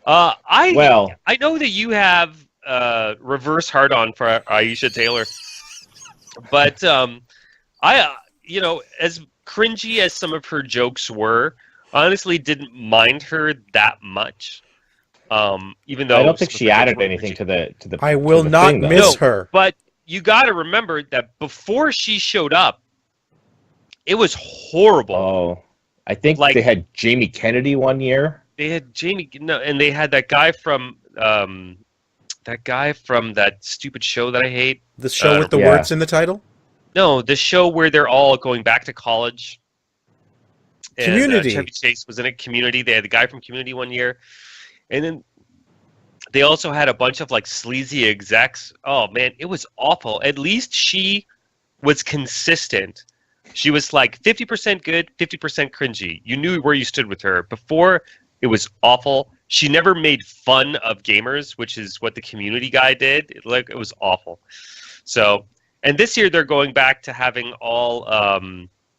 I know that you have reverse hard on for Aisha Taylor, but as cringy as some of her jokes were, honestly didn't mind her that much. Even though I don't think she added anything to the. I will not miss her. But you got to remember that before she showed up, it was horrible. Oh, I think they had Jamie Kennedy one year. They had Jamie, and they had that guy from that stupid show that I hate. The show with the words in the title? No, the show where they're all going back to college. Community. And, Chevy Chase was in it. Community. They had the guy from Community one year, and then they also had a bunch of like sleazy execs. Oh man, it was awful. At least she was consistent. She was like 50% good, 50% cringy. You knew where you stood with her. Before, it was awful. She never made fun of gamers, which is what the Community guy did. It was awful. So, and this year they're going back to having all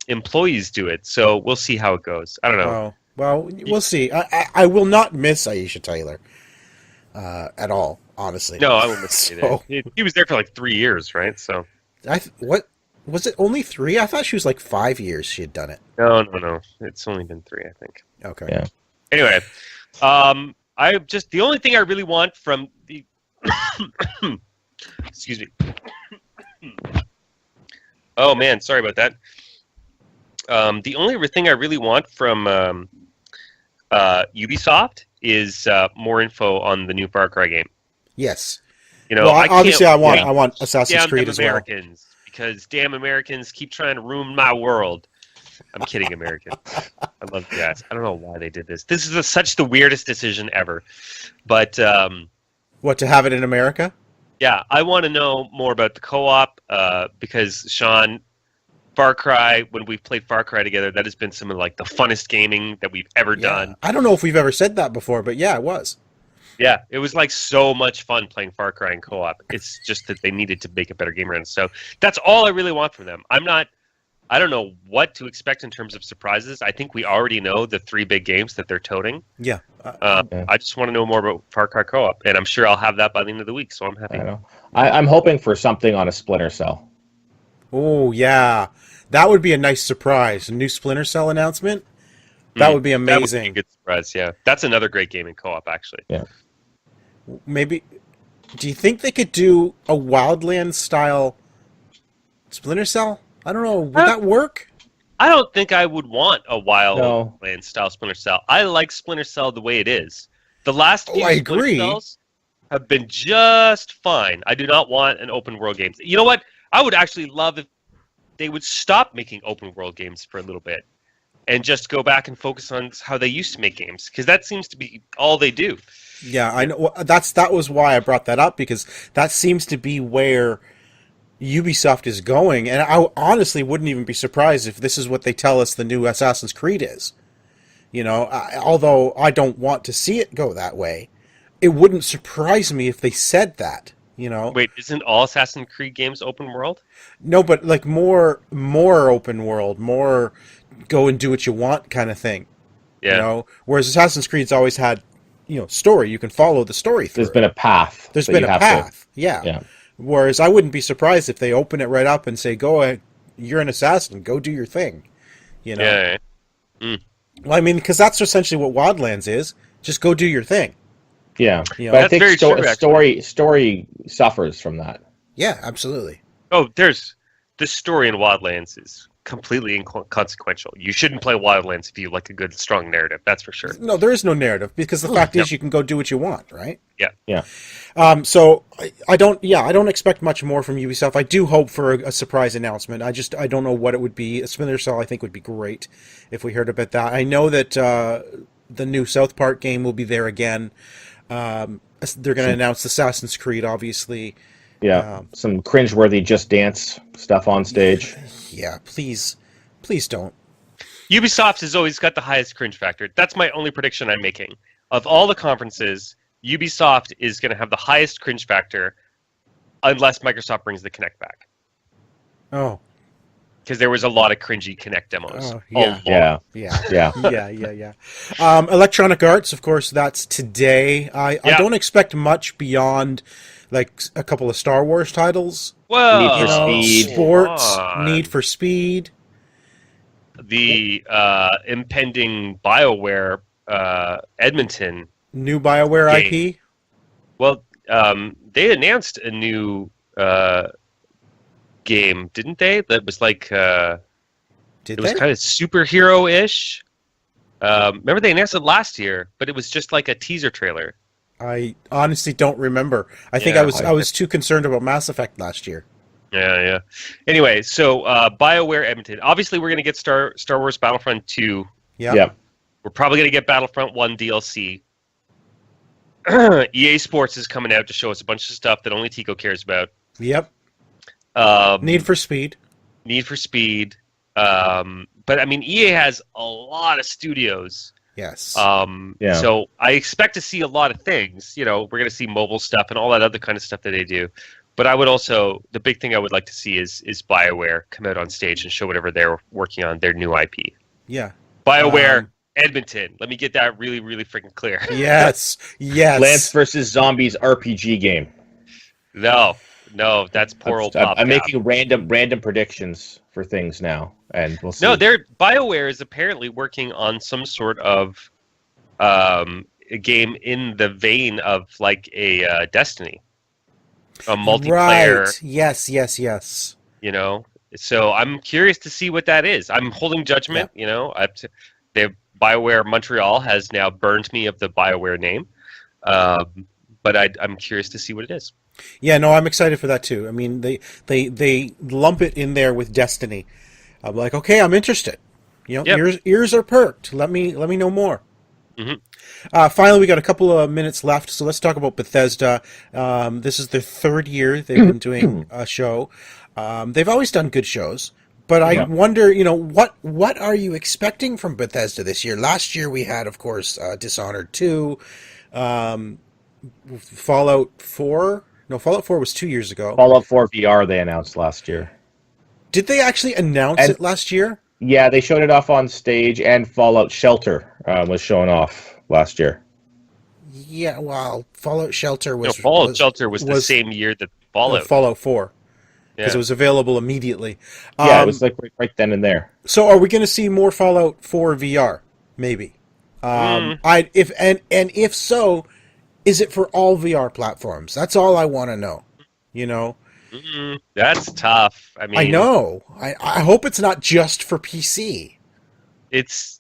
employees do it. So we'll see how it goes. I don't know. Oh, well, we'll see. I will not miss Aisha Taylor at all, honestly. No, I won't miss it. He was there for like 3 years, right? So, what was it? Only 3? I thought she was like 5 years. She had done it. No. It's only been 3, I think. Okay. Yeah. Anyway, the only thing I really want from the excuse me. Oh man, sorry about that. The only thing I really want from Ubisoft is more info on the new Far Cry game. Yes. Well, I want Assassin's Creed as well. Americans, because damn Americans keep trying to ruin my world. I'm kidding, Americans. I love you guys. I don't know why they did this. This is such the weirdest decision ever. But what, to have it in America? Yeah, I want to know more about the co-op because Sean, Far Cry, when we've played Far Cry together, that has been some of like the funnest gaming that we've ever done. I don't know if we've ever said that before, but yeah, it was. Yeah, it was like so much fun playing Far Cry in co-op. It's just that they needed to make a better game around. So that's all I really want from them. I don't know what to expect in terms of surprises. I think we already know the 3 big games that they're toting. Yeah. I just want to know more about Far Cry co-op, and I'm sure I'll have that by the end of the week, so I'm happy. I know. I'm hoping for something on a Splinter Cell. Oh, yeah. That would be a nice surprise. A new Splinter Cell announcement? That would be amazing. That would be a good surprise, yeah. That's another great game in co-op, actually. Yeah. Maybe... Do you think they could do a Wildlands-style Splinter Cell? I don't know. Would that work? I don't think I would want a Wildlands-style Splinter Cell. I like Splinter Cell the way it is. The last few Splinter Cells have been just fine. I do not want an open-world game. You know what? I would actually love if they would stop making open-world games for a little bit and just go back and focus on how they used to make games, because that seems to be all they do. Yeah, I know. That was why I brought that up, because that seems to be where Ubisoft is going, and I honestly wouldn't even be surprised if this is what they tell us the new Assassin's Creed is. Although I don't want to see it go that way, it wouldn't surprise me if they said that. Wait, isn't all Assassin's Creed games open world? No, but like more open world, more go and do what you want kind of thing. Yeah. Whereas Assassin's Creed's always had, story. You can follow the story through. There's been a path. There's been a path. Yeah. Whereas I wouldn't be surprised if they open it right up and say, "Go ahead, you're an assassin. Go do your thing." Yeah. Mm. Well, I mean, because that's essentially what Wildlands is. Just go do your thing. Yeah, but I think story suffers from that. Yeah, absolutely. Oh, the story in Wildlands is completely inconsequential. You shouldn't play Wildlands if you like a good, strong narrative. That's for sure. No, there is no narrative, because the fact is you can go do what you want, right? Yeah. So I don't expect much more from Ubisoft. I do hope for a surprise announcement. I don't know what it would be. A Splinter Cell, I think, would be great if we heard about that. I know that the new South Park game will be there again. They're going to announce Assassin's Creed, obviously. Yeah, some cringeworthy Just Dance stuff on stage. Yeah, please don't. Ubisoft has always got the highest cringe factor. That's my only prediction I'm making. Of all the conferences, Ubisoft is going to have the highest cringe factor unless Microsoft brings the Kinect back. Oh. Because there was a lot of cringy Kinect demos. Oh, yeah. Yeah. Electronic Arts, of course, that's today. I don't expect much beyond like a couple of Star Wars titles. Well, Need for Speed. Sports, Need for Speed. The impending BioWare Edmonton. New BioWare game. IP? Well, they announced a new game, didn't they? That was like it was kind of superhero-ish. Remember they announced it last year, but it was just like a teaser trailer. I honestly don't remember. I think I was too concerned about Mass Effect last year. Yeah. Anyway, so BioWare Edmonton. Obviously, we're going to get Star Wars Battlefront 2. Yeah. We're probably going to get Battlefront 1 DLC. EA Sports is coming out to show us a bunch of stuff that only Tycko cares about. Yep. Need for Speed. But I mean, EA has a lot of studios. Yes. So I expect to see a lot of things. You know, we're going to see mobile stuff and all that other kind of stuff that they do. But I would also, the big thing I would like to see is BioWare come out on stage and show whatever they're working on, their new IP. Yeah. BioWare Edmonton. Let me get that really, really freaking clear. Yes. Plants vs. Zombies RPG game. No, that's poor old Pop. I'm making random predictions for things now, and we'll see. No, BioWare is apparently working on some sort of a game in the vein of like a Destiny. A multiplayer. Right. Yes. You know, so I'm curious to see what that is. I'm holding judgment. Yeah. You know, BioWare Montreal has now burned me of the BioWare name, but I'm curious to see what it is. Yeah, no, I'm excited for that too. I mean, they lump it in there with Destiny. I'm like, okay, I'm interested. You know, ears are perked. Let me know more. Mm-hmm. Finally, we got a couple of minutes left, so let's talk about Bethesda. This is their third year they've been doing a show. They've always done good shows, but I wonder, you know, what are you expecting from Bethesda this year? Last year we had, of course, Dishonored 2, Fallout 4. No, Fallout 4 was 2 years ago. Fallout 4 VR they announced last year. Did they actually announce it last year? Yeah, they showed it off on stage, and Fallout Shelter was shown off last year. Yeah, well, Fallout Shelter was... Shelter was the same year that Fallout 4. Because it was available immediately. Yeah, it was like right then and there. So are we going to see more Fallout 4 VR? Maybe. If so, is it for all VR platforms? That's all I want to know. You know? That's tough. I mean, I know. I hope it's not just for PC. It's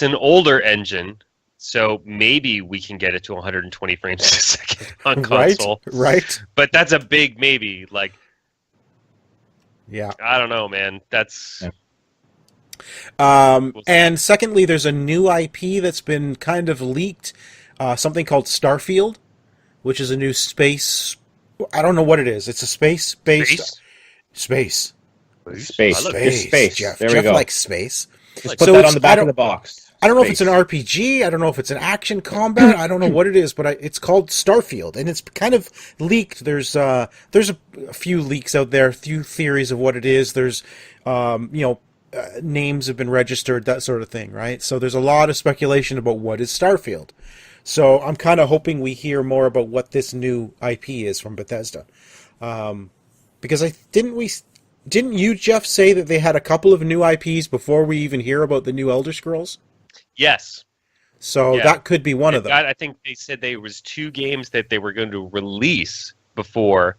an older engine, so maybe we can get it to 120 frames a second on console. Right. But that's a big maybe. Like, yeah. I don't know, man. That's. And secondly, there's a new IP that's been kind of leaked. Something called Starfield, which is a new space. I don't know what it is. It's a space-based... Space. Jeff. There we Jeff go. likes space. Just put that on the back of the box. I don't know if it's an RPG. I don't know if it's an action combat. I don't know what it is, but it's called Starfield, and it's kind of leaked. There's a few leaks out there, a few theories of what it is. There's, names have been registered, that sort of thing, right? So there's a lot of speculation about what is Starfield. So I'm kind of hoping we hear more about what this new IP is from Bethesda, because didn't you, Jeff, say that they had a couple of new IPs before we even hear about the new Elder Scrolls? Yes. So that could be one of them. I think they said there was 2 games that they were going to release before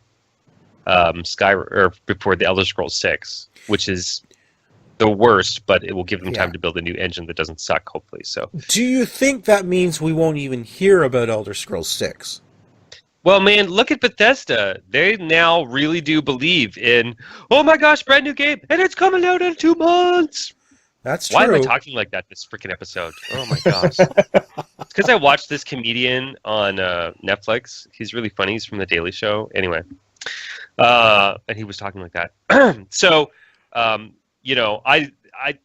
before the Elder Scrolls 6, which is the worst, but it will give them time to build a new engine that doesn't suck, hopefully. So, do you think that means we won't even hear about Elder Scrolls 6? Well, man, look at Bethesda. They now really do believe in, oh my gosh, brand new game, and it's coming out in 2 months. That's true. Why am I talking like that this freaking episode? Oh my gosh. It's because I watched this comedian on Netflix. He's really funny. He's from The Daily Show. Anyway. And he was talking like that. So, I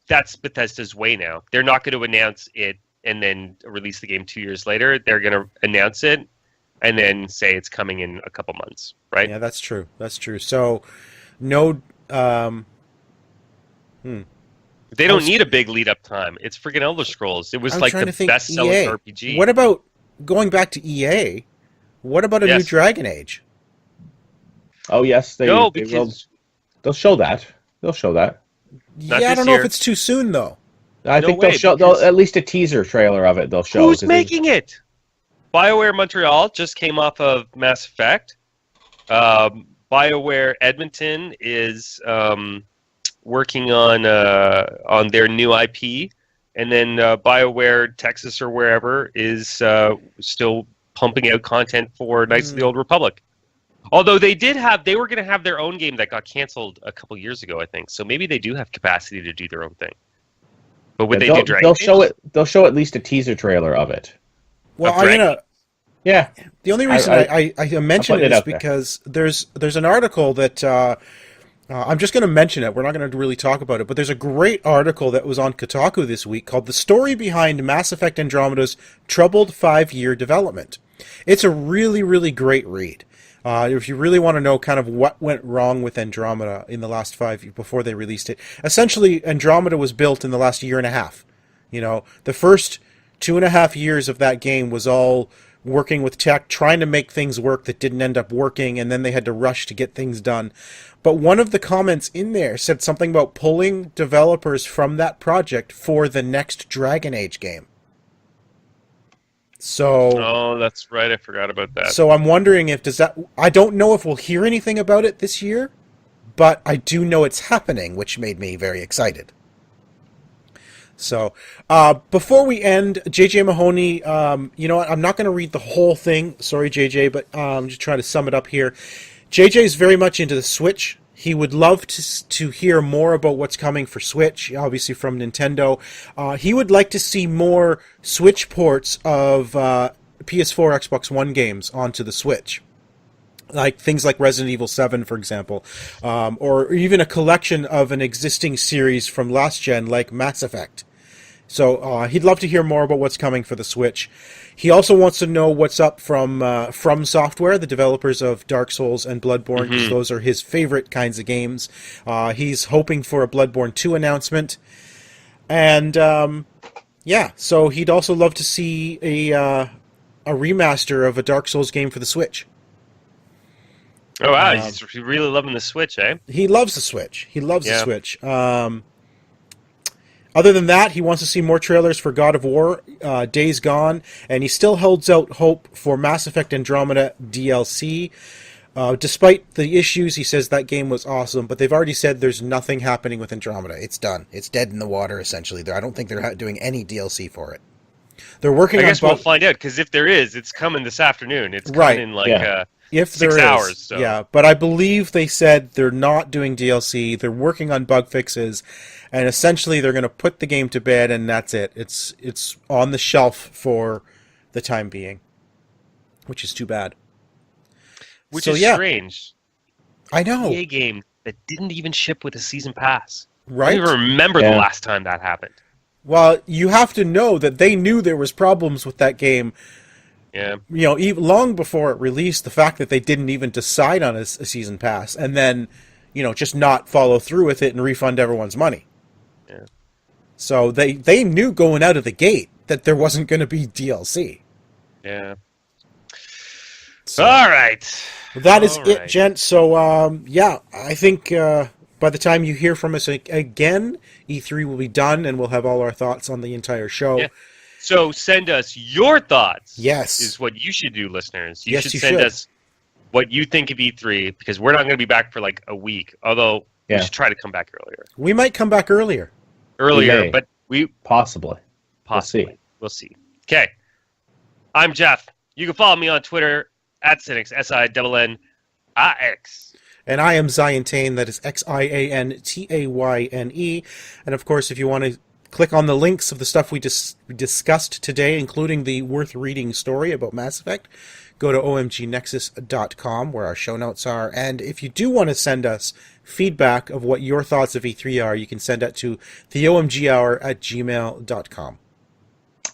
that's Bethesda's way now. They're not going to announce it and then release the game 2 years later. They're going to announce it and then say it's coming in a couple months, right? Yeah, that's true. That's true. So, no. They don't need a big lead-up time. It's freaking Elder Scrolls. It was like the best-selling RPG. What about going back to EA? What about a new Dragon Age? Oh yes, they'll show that. They'll show that. Yeah, I don't know if it's too soon though. I think they'll show at least a teaser trailer of it. They'll show. Who's making it? BioWare Montreal just came off of Mass Effect. BioWare Edmonton is working on their new IP, and then BioWare Texas or wherever is still pumping out content for Knights of the Old Republic. Although they were going to have their own game that got canceled a couple years ago, I think. So maybe they do have capacity to do their own thing. But would they do Dragon Age? They'll show at least a teaser trailer of it. Well, I'm gonna. Yeah. The only reason I mention it is because there's an article that I'm just going to mention it. We're not going to really talk about it, but there's a great article that was on Kotaku this week called "The Story Behind Mass Effect Andromeda's Troubled 5-Year Development." It's a really, really great read. If you really want to know kind of what went wrong with Andromeda in the last 5 years before they released it. Essentially, Andromeda was built in the last year and a half. The first 2.5 years of that game was all working with tech, trying to make things work that didn't end up working, and then they had to rush to get things done. But one of the comments in there said something about pulling developers from that project for the next Dragon Age game. Oh, that's right. I forgot about that. So I'm wondering I don't know if we'll hear anything about it this year, but I do know it's happening, which made me very excited. So, before we end, JJ Mahoney, you know what? I'm not going to read the whole thing. Sorry, JJ, but I'm just trying to sum it up here. JJ is very much into the Switch. He would love to hear more about what's coming for Switch, obviously from Nintendo. He would like to see more Switch ports of PS4, Xbox One games onto the Switch. Like things like Resident Evil 7, for example. Or even a collection of an existing series from last gen, like Mass Effect. So he'd love to hear more about what's coming for the Switch. He also wants to know what's up from Software, the developers of Dark Souls and Bloodborne, because those are his favorite kinds of games. He's hoping for a Bloodborne 2 announcement. And, so he'd also love to see a remaster of a Dark Souls game for the Switch. Oh, wow. He's really loving the Switch, eh? He loves the Switch. The Switch. Other than that, he wants to see more trailers for God of War, Days Gone, and he still holds out hope for Mass Effect Andromeda DLC. Despite the issues, he says that game was awesome, but they've already said there's nothing happening with Andromeda. It's done. It's dead in the water, essentially. I don't think they're doing any DLC for it. They're working on... I guess we'll find out, because if there is, it's coming this afternoon. It's coming in like... If 6 hours. So. Yeah, but I believe they said they're not doing DLC. They're working on bug fixes, and essentially they're going to put the game to bed, and that's it. It's on the shelf for the time being, which is too bad. Which is strange. I know. EA game that didn't even ship with a season pass. Right? I don't even remember the last time that happened. Well, you have to know that they knew there was problems with that game. Yeah. Even long before it released, the fact that they didn't even decide on a season pass and then, just not follow through with it and refund everyone's money. Yeah. So they knew going out of the gate that there wasn't going to be DLC. Yeah. So, all right. That is it, gents. So, I think by the time you hear from us again, E3 will be done and we'll have all our thoughts on the entire show. Yeah. So send us your thoughts. Yes. Is what you should do, listeners. You should send us what you think of E3, because we're not going to be back for like a week. Although we should try to come back earlier. We might come back earlier. But we... Possibly. We'll see. Okay. I'm Jeff. You can follow me on Twitter at Sinix, SINNIX. And I am Zion Tane, that is XIANTAYNE. And of course, if you want to click on the links of the stuff we discussed today, including the worth reading story about Mass Effect. Go to omgnexus.com where our show notes are. And if you do want to send us feedback of what your thoughts of E3 are, you can send that to theomghour@gmail.com.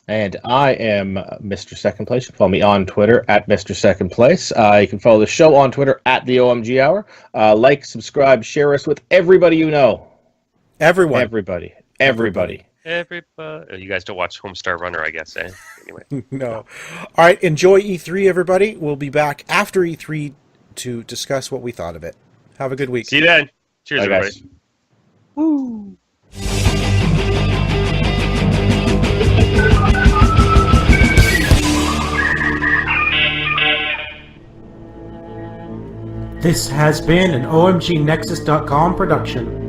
And I am Mr. Second Place. You can follow me on Twitter at Mr. Second Place. You can follow the show on Twitter at the OMG Hour. Like, subscribe, share us with everybody you know. Everyone. Everybody. Everybody. You guys don't watch Homestar Runner, I guess, eh? Anyway. No. All right. Enjoy E3, everybody. We'll be back after E3 to discuss what we thought of it. Have a good week. See you then. Cheers, Bye, everybody. guys. Woo. This has been an OMGNexus.com production.